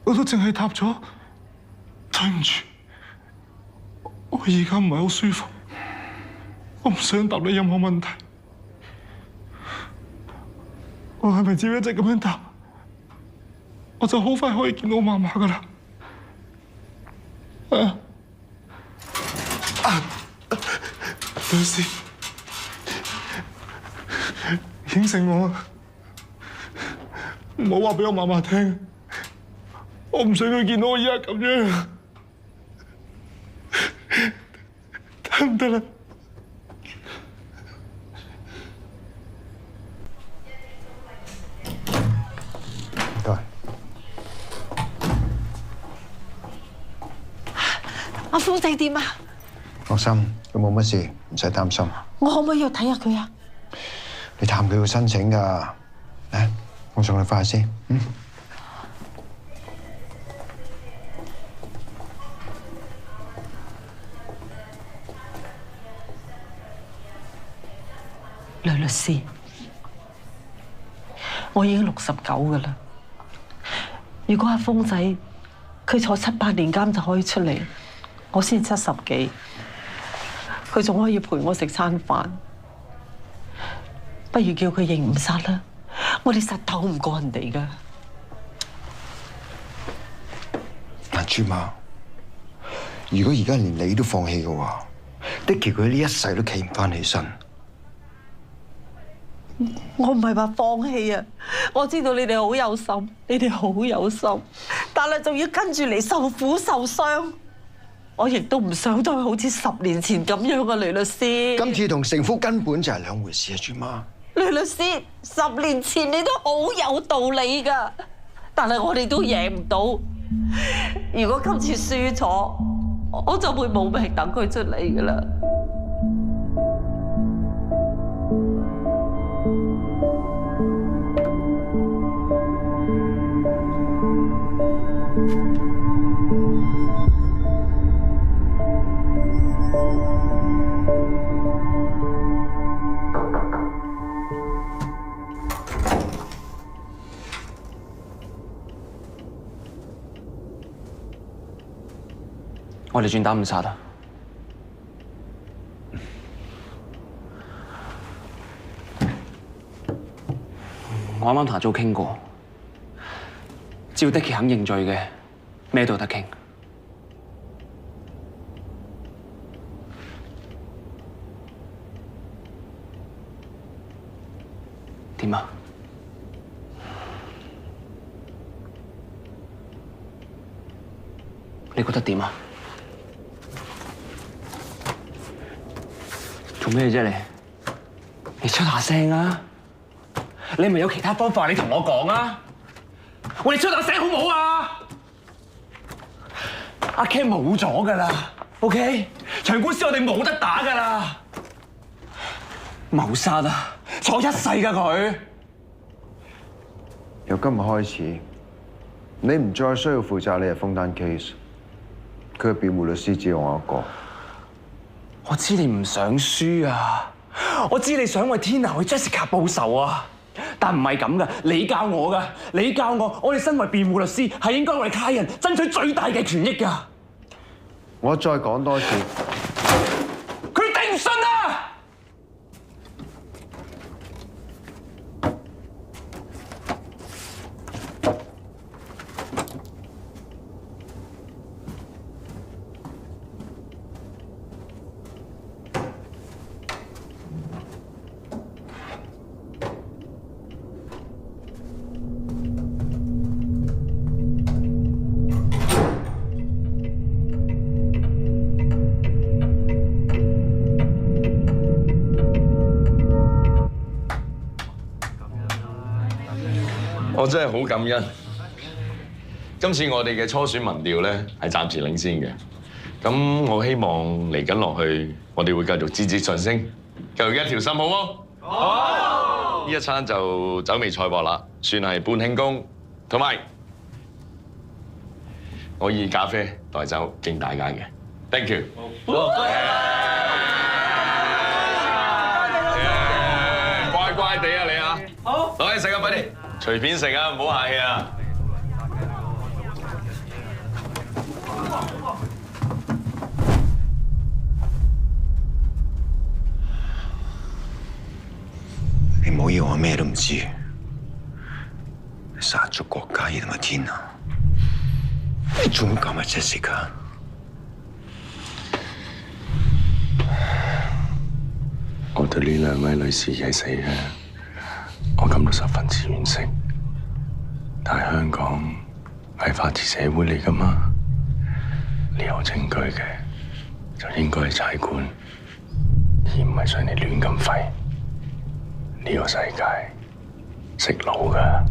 我都淨係答咗對唔住，我而家唔係好舒服，我唔想答你任何問題。我係咪只要一直咁樣答，我就好快可以見到媽媽㗎啦？律師，應承我，唔好話俾我媽媽聽，我唔想佢見到我而家咁樣，得唔得啦？阿峰仔點啊？放心，佢冇乜事，唔使擔心。我可唔可以去睇下佢啊？你探佢要申請㗎，嚟，我送你返去先。呂律師，我已經69㗎啦。如果阿峰仔佢坐7、8年監就可以出嚟，我先70幾，佢仲可以陪我食餐飯，不如叫佢認誤殺啦！我哋實鬥唔過人哋㗎。但朱媽，如果而家連你都放棄嘅話，Dicky佢呢一世都企唔返起身。我唔係話放棄啊！我知道你哋好有心，你哋好有心，但係仲要跟住嚟受苦受傷。我亦都唔想再好似10年前咁樣啊，呂律師。今次同成夫根本就係兩回事啊，朱媽。呂律師，10年前你都好有道理㗎，但係我哋都贏唔到。如果今次輸咗，我就會冇命等佢出嚟㗎啦。我哋轉打誤殺啦。我啱啱同阿祖傾過，只要Dickie肯認罪嘅，咩都有得傾。點啊？你覺得點啊？做咩啫你？你出下聲啊！你咪有其他方法，你同我講啊！喂，你出下聲好唔好啊？阿 Ken 冇咗㗎啦 ，OK？ 場官司我哋冇得打㗎啦，謀殺啊，坐一世㗎佢。由今日開始，你唔再需要負責你係封單 case， 佢嘅辯護律師只有我一個。我知你唔想輸啊，我知你想為 Tina 為 Jessica 報仇啊。但唔係咁噶，你教我噶，你教我哋身為辯護律師係應該為他人爭取最大嘅權益噶。我再講多次，佢頂唔順啊！我真係好感恩，今次我哋嘅初選民調咧係暫時領先嘅，咁我希望嚟緊落去，我哋會繼續節節上升，繼續一條心，好冇？好！呢一餐就酒味菜鑊啦，算係半慶功，同埋我以咖啡代酒敬大家嘅 ，thank you。乖乖地啊你啊，好，攞嚟食啊，快啲！隨便食啊，唔好客氣啊！你唔好以為我咩都唔知，你殺咗郭嘉怡同埋Tina，你仲要救埋Jessica。我對呢兩位女士係死嘅。我感到十分之惋惜，但係香港係法治社會嚟㗎嘛，你有證據嘅就應該去裁判，而唔係想你亂咁吠。呢個世界識老㗎，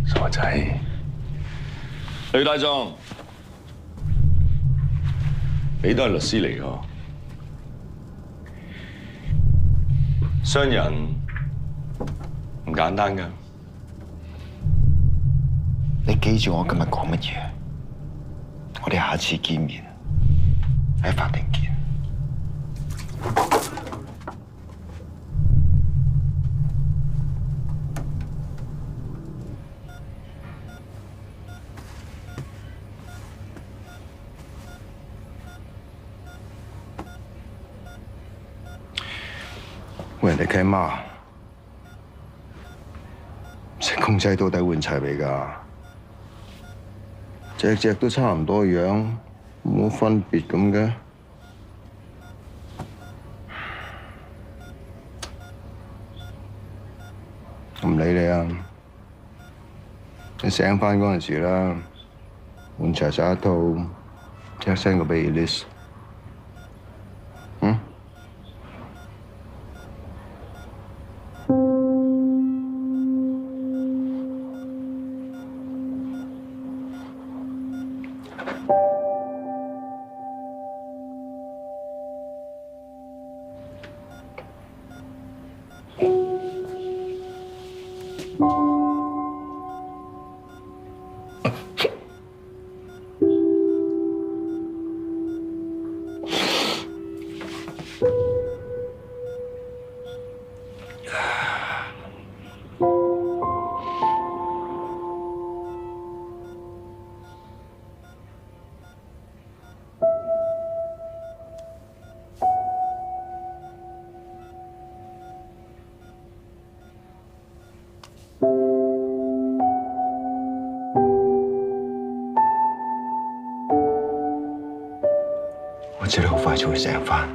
傻仔。呂大壯，你都係律師嚟㗎，傷人唔簡單㗎，你記住我今日講乜嘢？我哋下次見面喺法庭見。喂，人哋契媽。食公仔到底換齊未㗎？隻隻都差唔多樣，冇分別咁嘅。唔理你啊！你醒返嗰陣時啦，換齊晒一套，即刻 send 個俾 Elise。我知你好快就會醒返。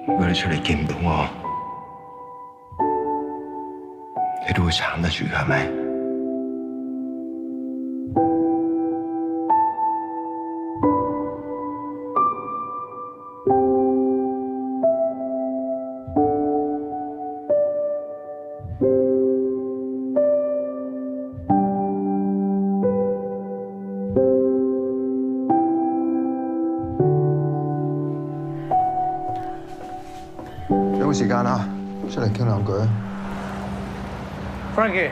如果你出嚟見唔到我，你都會撐得住㗎，係咪？有冇時間啊？出嚟傾兩句啊 Frankie，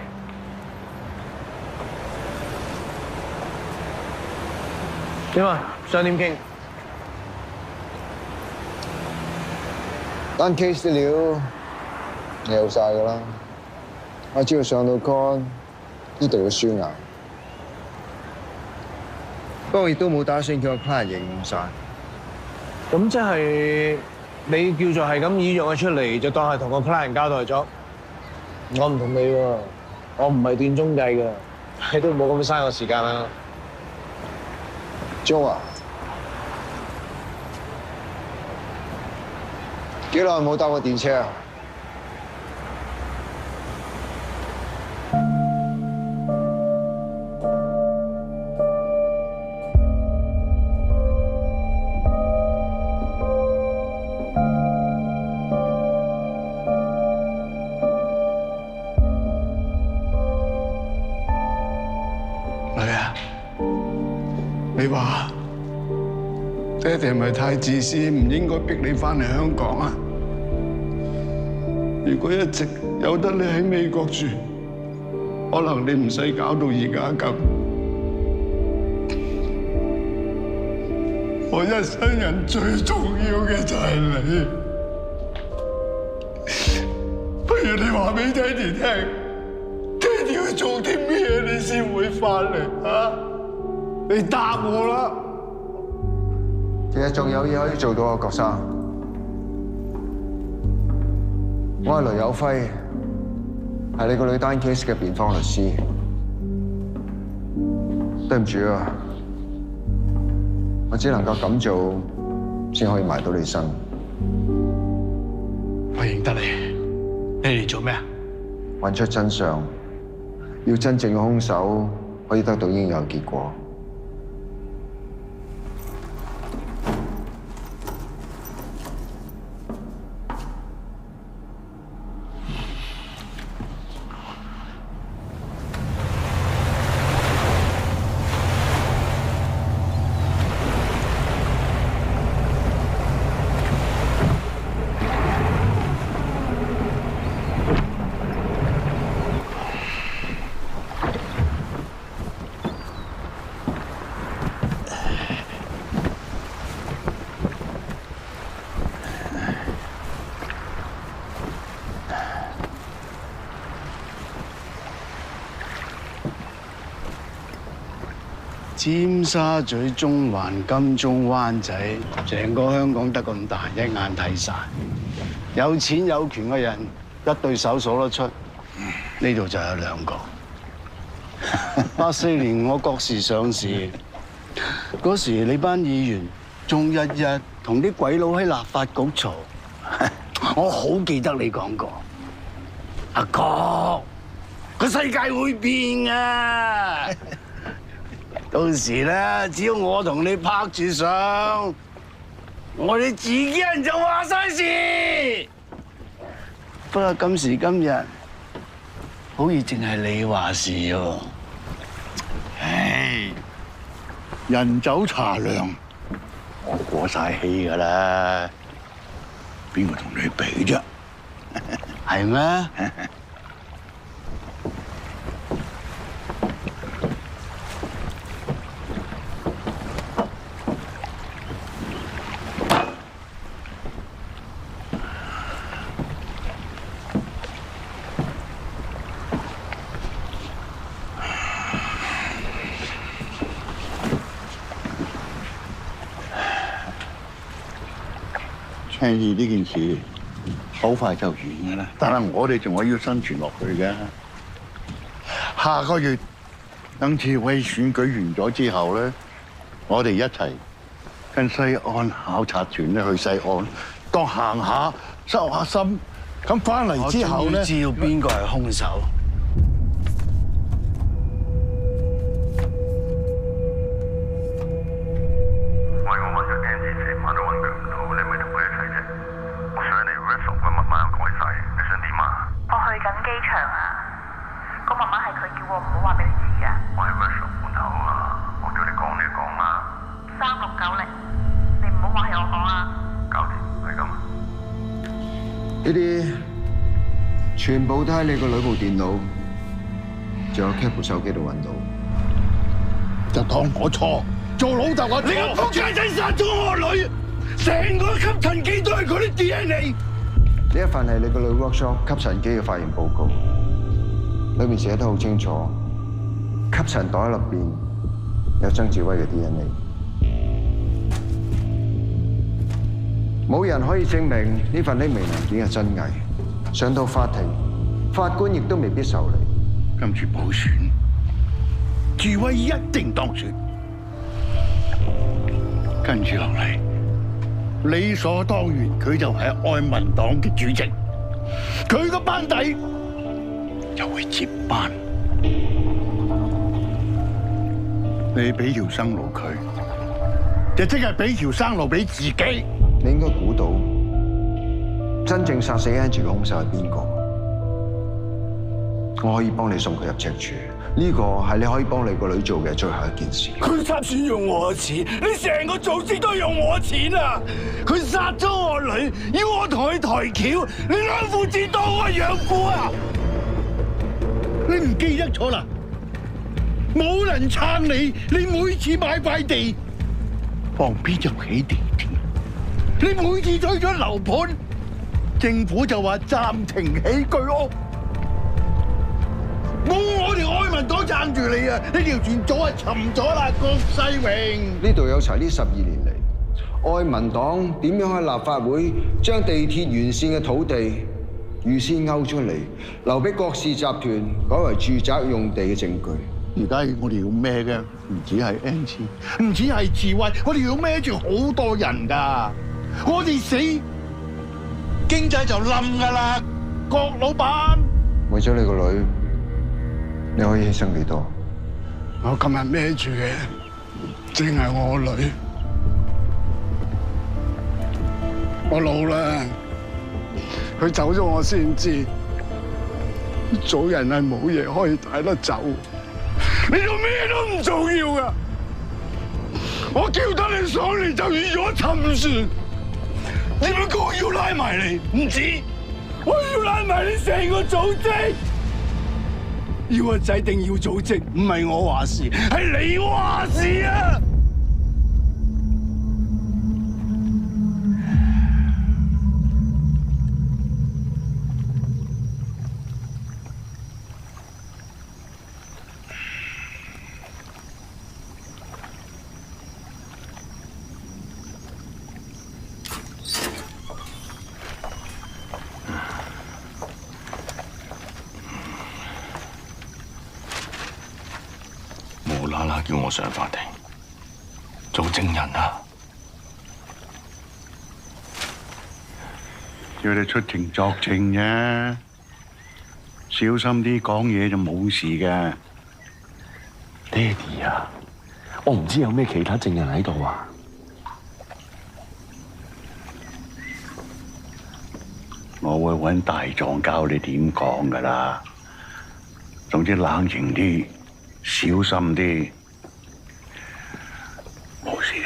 點啊？想點傾？單 case 啲料你有晒㗎啦，我只要上到 con， 一定要輸硬。不過亦都冇打算叫個 client 認唔晒。咁即係你叫做係咁以約我出嚟，就當係同個 client 交代咗。我唔同你喎，我唔係斷中計㗎，你都冇咁嘥我時間啦。Jo啊，幾耐冇搭過電車啊？女啊，你話爹哋係咪太自私，唔應該逼你翻嚟香港啊？如果一直有得你喺美國住，可能你唔使搞到而家咁。我一生人最重要嘅就係你，不如你話俾爹哋聽。爹哋要做啲咩你先會翻嚟啊？你答我啦！其實仲有嘢可以做到啊，郭生。我係雷有輝，係你個女單 case 嘅辯方律師。對唔住啊，我只能夠咁做，先可以埋到你身。我認得你，你嚟做咩啊？揾出真相。要真正嘅兇手可以得到應有結果。尖沙咀、中環、金鐘、灣仔，成個香港得咁大，一眼睇晒。有錢有權嘅人一對手數得出，呢度就有兩個。84年我國事上市，嗰時你班議員仲日日同啲鬼佬喺立法局嘈，我好記得你講過，阿哥，個世界會變啊！到時咧，只要我同你拍住上，我哋自己人就話晒事。不過今時今日，好似淨係你話事喎。唉，人走茶涼，我過晒氣㗎啦，邊個同你比啫？係咩？倡議呢件事好快就完㗎啦，但係我哋仲係要生存落去嘅。下個月等次委選舉完咗之後咧，我哋一齊跟西安考察團咧去西安，當行下收下心。咁翻嚟之後咧，我終於知道邊個係兇手。呢啲全部都喺你個女部電腦，仲有 Cat 部手機度揾到。就當我錯，做老豆我錯。你個仆街仔殺咗我女，成個吸塵機都係佢啲 DNA。呢一份係你個女 workshop 吸塵機嘅化驗報告，裏面寫得好清楚，吸塵袋入邊有曾志威嘅 DNA。冇人可以證明呢份匿名文件嘅真偽，上到法庭，法官亦都未必受理。今次補選，志威一定當選。跟住落嚟，理所當然佢就係愛民黨嘅主席，佢個班底就會接班。你俾條生路佢，就即係俾條生路俾自己。你應該估到真正殺死 Angie 嘅兇手係邊個？我可以幫你送佢入赤柱，呢個係你可以幫你個女做嘅最後一件事。佢插錢用我嘅錢，你成個組織都用我錢啊！佢殺咗我女，要我同佢抬轎，你兩父子當我養父啊！你唔記得咗啦？冇人撐你，你每次買塊地，旁邊就起地鐵。你每次推咗樓盤，政府就話暫停起居屋。冇我哋愛民黨撐住你啊！呢條船早就沉咗啦，郭世榮。呢度有齊呢12年嚟，愛民黨點樣喺立法會將地鐵沿線嘅土地預先勾出嚟，留俾郭氏集團改為住宅用地嘅證據。而家我哋要孭嘅唔止係 Angie， 唔止係智慧，我哋要孭住好多人㗎。我哋死，經濟就冧㗎啦，郭老闆。為咗你個女，你可以犧牲幾多？我今日孭住嘅，正係我女。我老啦，佢走咗我先知，做人係冇嘢可以帶得走。你做咩都唔重要㗎，我叫得你上嚟就預咗沉船。點解我要拉埋你？唔止，我要拉埋你成個組織。要個仔定要組織，唔係我話事，係你話事啊！叫我上法庭做證人啊！叫你出庭作證啫，小心啲講嘢就冇事嘅。爹哋啊，我唔知有咩其他證人喺度啊！我會揾大狀教你點講㗎啦。總之冷靜啲，小心啲。冇事嘅。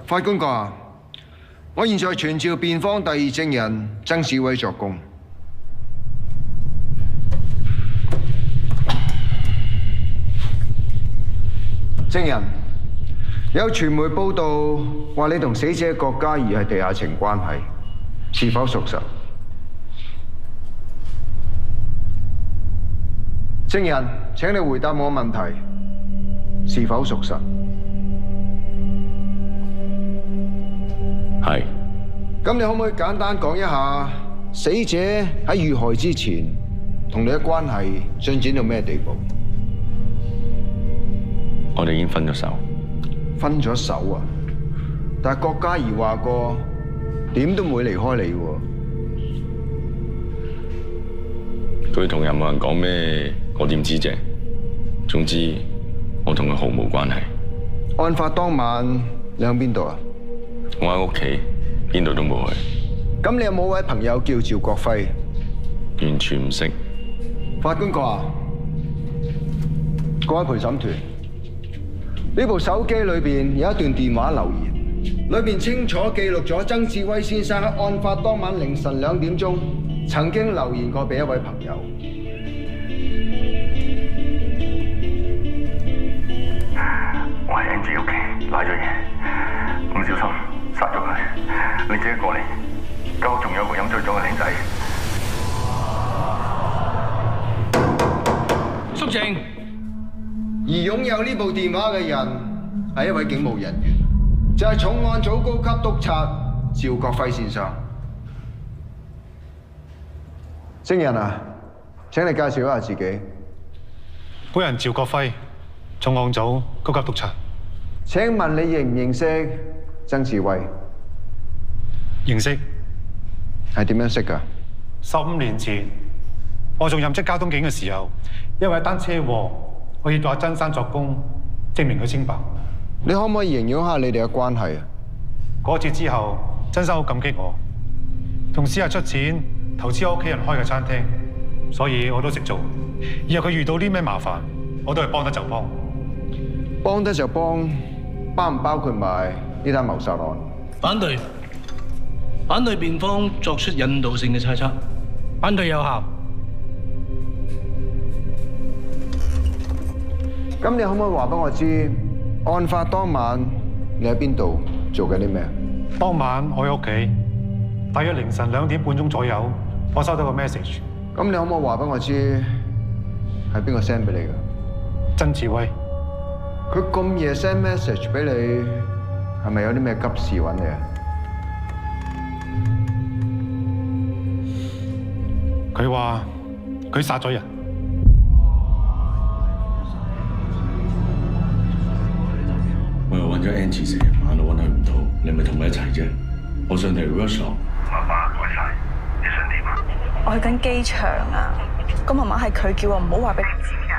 法官閣下，我現在傳召辯方第二證人曾志偉作供。證人，有傳媒報道話你同死者郭嘉怡係地下情關係，是否屬實？證人，請你回答我問題，是否屬實？係。咁你可唔可以簡單講一下死者喺遇害之前同你嘅關係進展到咩地步？我哋已經分咗手。分咗手啊！但係郭嘉怡話過點都唔會離開你喎。佢同任何人講咩，我點知啫？總之，我同佢毫無關係。案發當晚你喺邊度啊？我喺屋企，邊度都冇去。咁你有冇位朋友叫趙國輝？完全唔識。法官閣下，各位陪審團，呢部手機裏邊有一段電話留言，裏邊清楚記錄咗曾志威先生喺案發當晚凌晨2點鐘曾經留言過俾一位朋友。我喺 Angie 屋企賴咗嘢，唔小心殺咗佢。你自己過嚟，間屋仲有個飲醉咗嘅靚仔。肅靜。而擁有呢部電話嘅人係一位警務人員，就係重案組高級督察趙國輝先生。證人啊，請你介紹一下自己。本人趙國輝，重案組高級督察。請問你認唔認識曾志威？認識。係點樣識㗎？15年前，我仲任職交通警嘅時候，因為一單車禍，我要到阿曾生作供，證明佢清白。你可唔可以形容下你哋嘅關係啊？嗰次之後，曾生好感激我，同私下出錢投資我屋企人開嘅餐廳，所以我都識做。以後佢遇到啲咩麻煩，我都係幫得就幫。幫得就幫，包唔包括埋呢單謀殺案？反對。反對辯方作出引導性嘅猜測。反對有效。咁你可唔可以話俾我知，案發當晚你喺邊度做緊啲咩？當晚我喺屋企，大約凌晨2點半鐘左右，我收到個 message。咁你可唔可以話俾我知，係邊個 send 俾你㗎？曾志威。佢咁夜 send message 俾你，係咪有啲咩急事揾你啊？佢話佢殺咗人。我又揾咗 Angie 成晚都揾佢唔到，你咪同佢一齊啫。我想嚟 workshop。媽媽改晒，你想點啊？我去緊機場啊，個媽媽係佢叫我唔好話俾佢知㗎。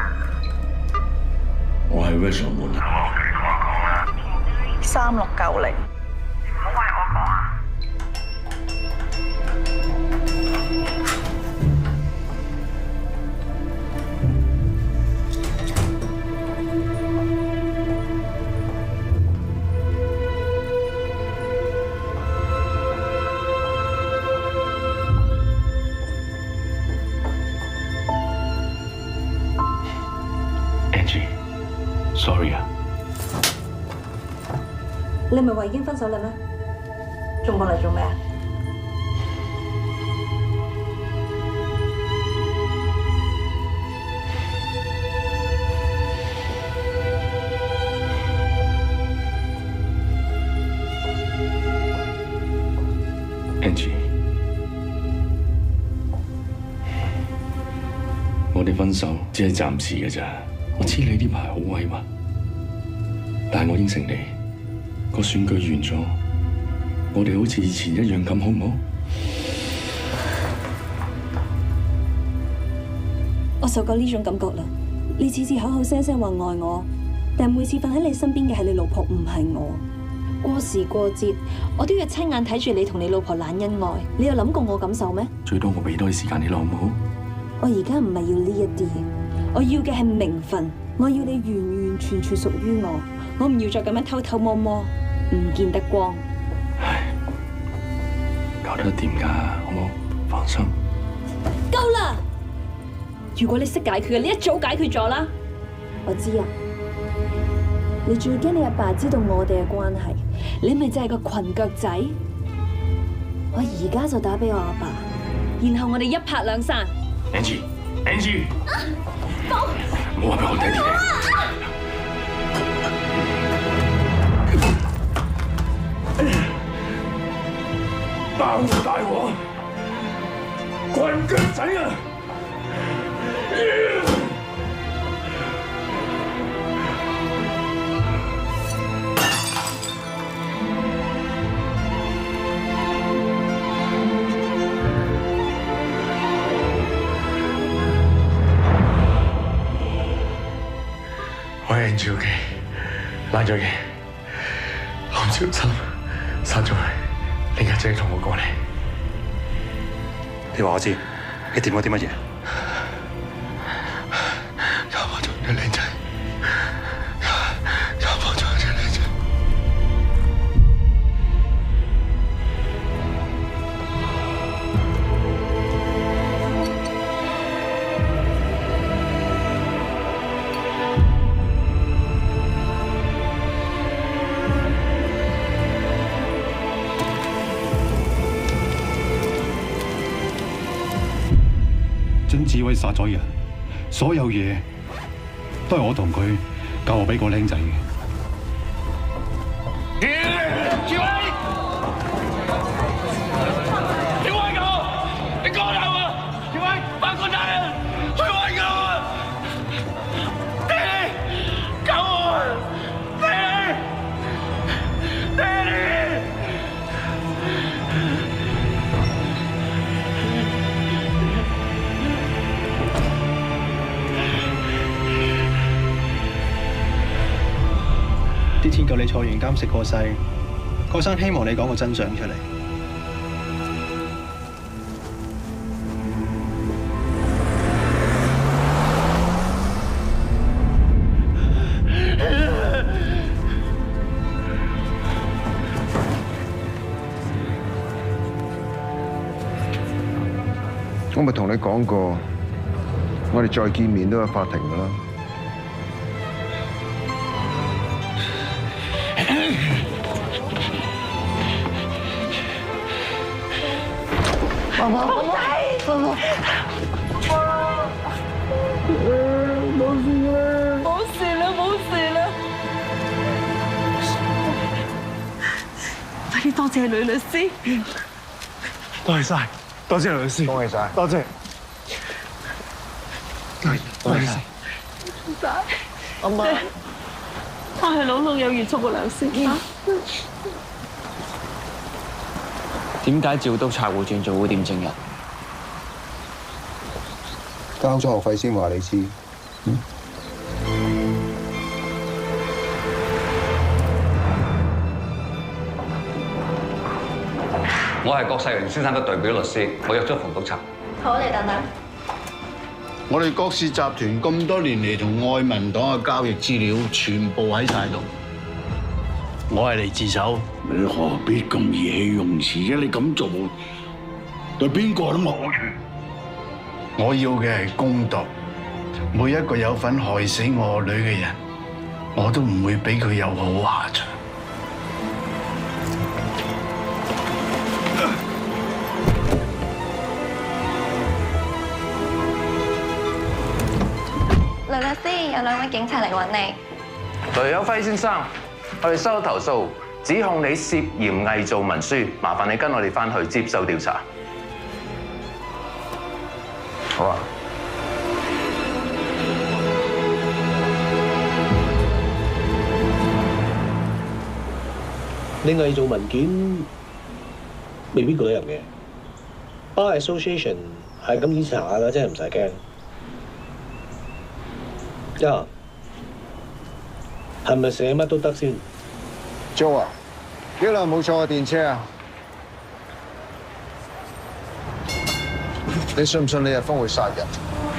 我喺 workshop 門口。我屋企同我講啦。3690。唔好怪我講啊！Sorry 啊！你唔係話已經分手啦咩？仲過嚟做咩啊？Angie， 我哋分手只係暫時嘅咋。我知你呢排好委屈，但係我應承你，個選舉完咗，我哋好似以前一樣咁，好唔好？我受夠呢種感覺啦！你次次口口聲聲話愛我，但每次瞓喺你身邊嘅係你老婆，唔係我。過時過節，我都要親眼睇住你同你老婆懶恩愛。你有諗過我感受咩？最多我俾多啲時間你咯，好唔好？我而家唔係要呢一啲。我要嘅係名分，我要你完完全全屬於我，我唔要再咁樣偷偷摸摸。唔見得光。搞得掂㗎，好冇？放心。夠啦！如果你識解決嘅，你一早解決咗啦。我知啊，你仲要驚你阿爸知道我哋嘅關係，你咪就係個裙腳仔。我而家就打俾我阿爸，然後我哋一拍兩散。Angie，寶，唔好話俾我爹哋聽。包大鑊，棍腳仔啊！我係 Angie 嘅，爛咗嘅，我唔小心殺咗佢。你家姐同我講嚟，你話我知，你掂過啲乜嘢？家婆仲有靚仔，家婆仲有靚仔。曾志偉殺咗人，所有嘢都係我同佢教我俾個僆仔嘅。志偉，你威我，你講大話！志偉，法官大人，佢威我啊！爹哋，救我！爹哋，爹哋！啲天救你坐完監食過世，郭生希望你講個真相出嚟。我咪同你講過，我哋再見面都有法庭㗎啦。媽媽，公仔，媽媽，冇事啦，冇事啦，冇事啦。快啲多謝呂律師。多謝晒，多謝律師，恭喜晒，多謝，多謝晒。唔使，阿媽，我係老有約束個良師。點解趙督察會轉做會店證人？交咗學費先話你知。我係郭世榮先生嘅代表律師，我約咗馮督察。好，你等等。我哋郭氏集團咁多年嚟同愛民黨嘅交易資料，全部喺晒度。我係嚟自首。你何必咁意氣用詞啫？你咁做對邊個都冇處。我要嘅係公道，每一個有份害死我女嘅人，我都唔會俾佢有好下場。梁律師，有兩位警察嚟揾你。雷有輝先生，我哋收到投訴，指控你涉嫌偽造文書，麻煩你跟我哋返去接受調查。好啊。你偽造文件未必告得入嘅。Bar Association 係咁意查下啦，真係唔使驚。呀，係咪寫乜都得先 ？Joe 啊，幾耐冇坐過電車啊？你信唔信李日峰會殺人？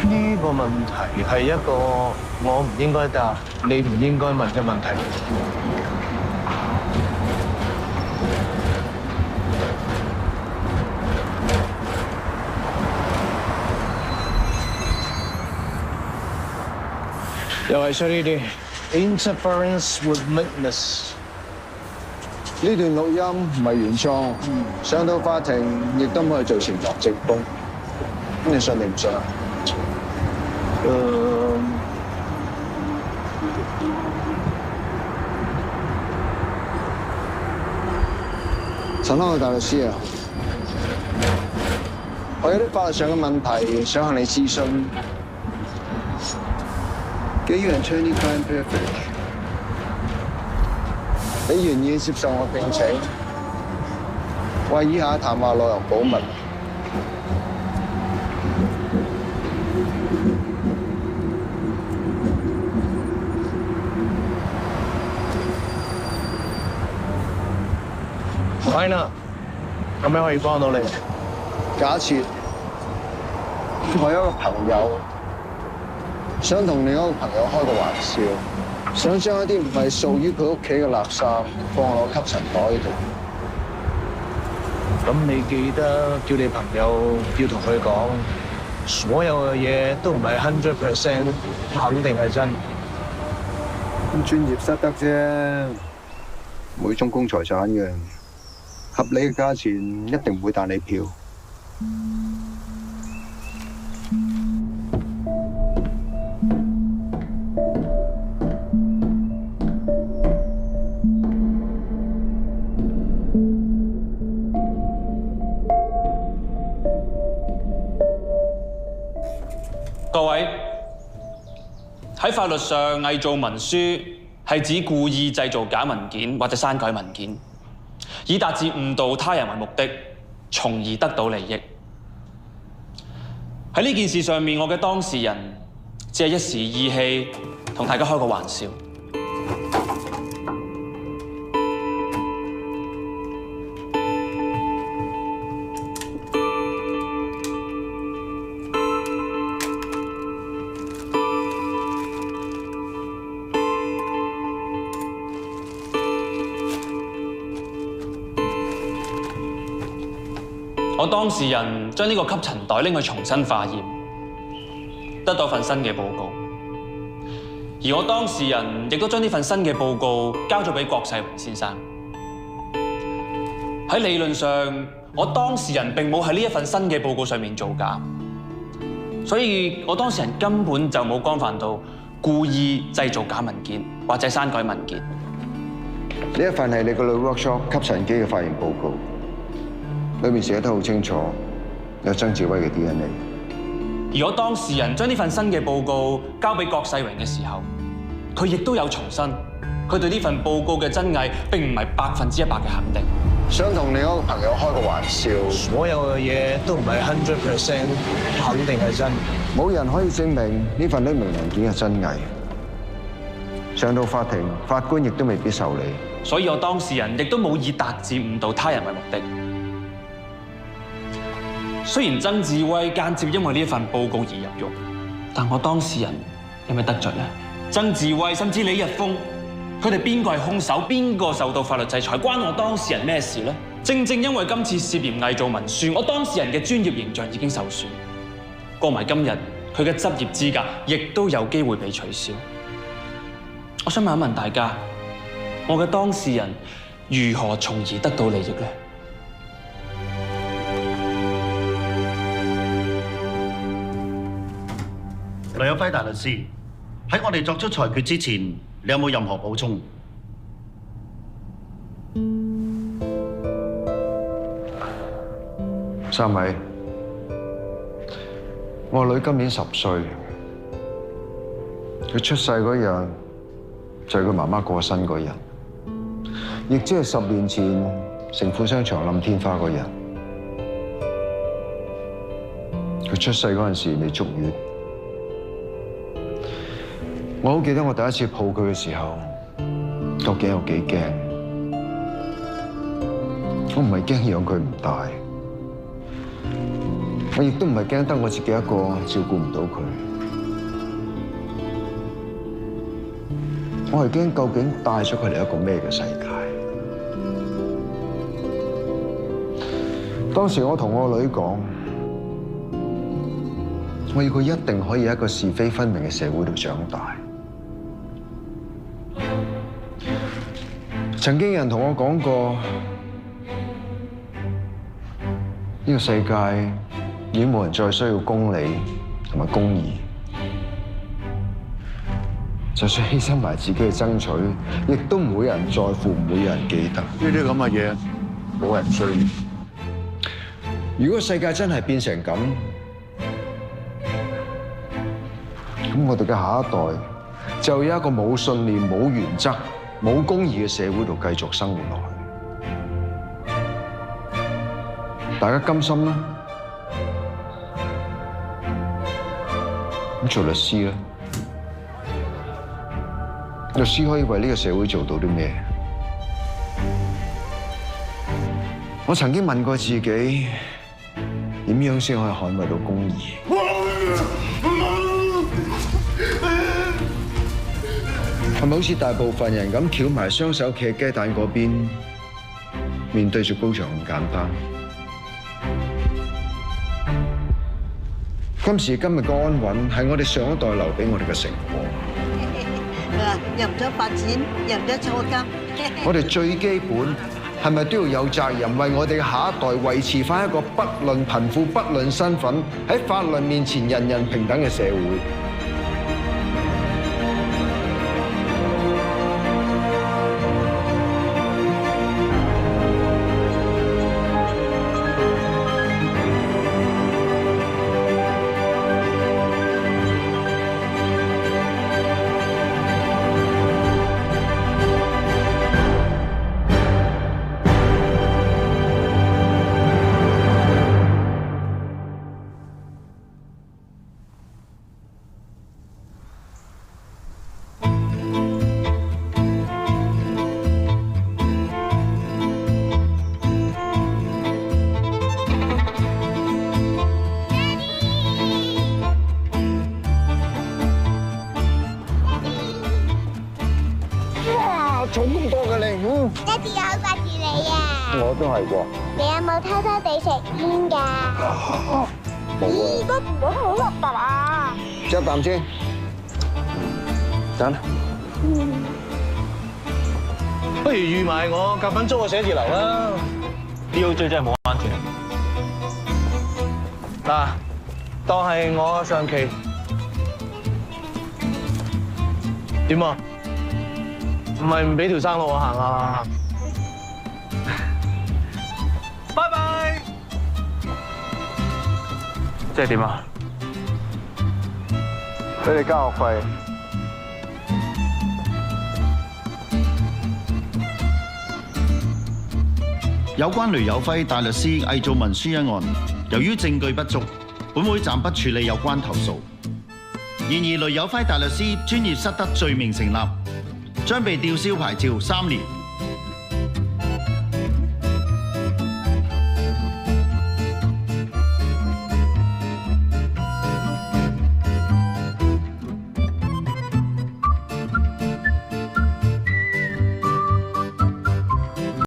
呢個問題係一個我唔應該答、你唔應該問嘅問題。又係衰呢啲 interference with witness。呢段錄音唔係原創，上到法庭亦都可以做呈堂證供。咁你信定唔信啊？陳康嘅大律師啊，我有啲法律上嘅問題想向你諮詢。基於 attorney-client privilege， 你願意接受我聘請，為以下談話內容保密。Fine， 咁樣可以幫到你。假設我有一個朋友想同另一個朋友開個玩笑，想將一啲唔係屬於佢屋企嘅垃圾放落吸塵袋度。咁你記得叫你朋友要同佢講，所有嘅嘢都唔係100% 肯定係真。咁專業失德啫，每宗公財產嘅。合理嘅價錢一定唔會彈你票。各位，喺法律上，偽造文書係指故意製造假文件或者刪改文件，以達至誤導他人為目的，從而得到利益。喺呢件事上面，我嘅當事人只係一時意氣，同大家開個玩笑。我當事人將呢個吸塵袋拎去重新化驗，得到份新嘅報告。而我當事人亦都將呢份新嘅報告交咗俾郭世榮先生。喺理論上，我當事人並冇喺呢一份新嘅報告上面造假，所以我當事人根本就冇干犯到故意製造假文件或者刪改文件。呢一份係你個女 workshop 吸塵機嘅化驗報告。裏面寫得好清楚，有曾志威嘅 DNA。而我當事人將呢份新嘅報告交俾郭世榮嘅時候，佢亦都有重申，佢對呢份報告嘅真偽並唔係100%嘅肯定。想同另一個朋友開個玩笑，所有嘅嘢都唔係100% 肯定係真，冇人可以證明呢份匿名文件嘅真偽。上到法庭，法官亦都未必受理。所以我當事人亦都冇以達至誤導他人為目的。雖然曾志威間接因為呢一份報告而入獄，但我當事人有咩得罪呢？曾志威甚至李日峰，佢哋邊個係兇手，邊個受到法律制裁，關我當事人咩事呢？正正因為今次涉嫌偽造文書，我當事人嘅專業形象已經受損，過埋今日佢嘅執業資格亦都有機會被取消。我想問一問大家，我嘅當事人如何從而得到利益呢？呂有輝大律師，喺我哋作出裁決之前，你有冇任何補充？三位，我女今年10歲，佢出世嗰日就係佢媽媽過身嗰日，亦即係10年前城府商場冧天花嗰日。佢出世嗰陣時未足月。我好記得我第一次抱佢嘅時候，究竟有幾驚？我唔係驚養佢唔大，我亦都唔係驚得我自己一個照顧唔到佢。我係驚究竟帶咗佢嚟一個咩嘅世界？當時我同我女講，我要佢一定可以喺一個是非分明嘅社會度長大。曾經有人同我講過，呢個世界已經冇人再需要公理同埋公義，就算犧牲埋自己去爭取，亦都唔會有人在乎，唔會有人記得。呢啲咁嘅嘢，冇人需要。如果世界真係變成咁，咁我哋嘅下一代就有一個冇信念、冇原則、冇公義嘅社會度繼續生活落去。大家甘心啦？咁做律師咧，律師可以為呢個社會做到啲咩？我曾經問過自己，點樣先可以捍衛到公義？係咪好似大部分人咁翹埋雙手企喺雞蛋嗰邊，面對住高牆咁簡單？今時今日嘅安穩係我哋上一代留俾我哋嘅成果。入咗法院，入咗坐監。我哋最基本係咪都要有責任為我哋嘅下一代維持返一個不論貧富、不論身份，喺法律面前人人平等嘅社會？重咁多嘅你，爹哋我好掛住你啊！我都係喎。你有冇偷偷地食煙㗎？冇啊！都唔好好核突啊！執啖先，等。不如預埋我夾份租個寫字樓啦。DOJ 真係冇安全。嗱，當係我上期點啊？唔係唔俾條生路我行啊！拜拜。即係點啊？俾你交學費。有關雷有輝大律師偽造文書一案，由於證據不足，本會暫不處理有關投訴。然而，雷有輝大律師專業失德罪名成立，將被吊銷牌照3年。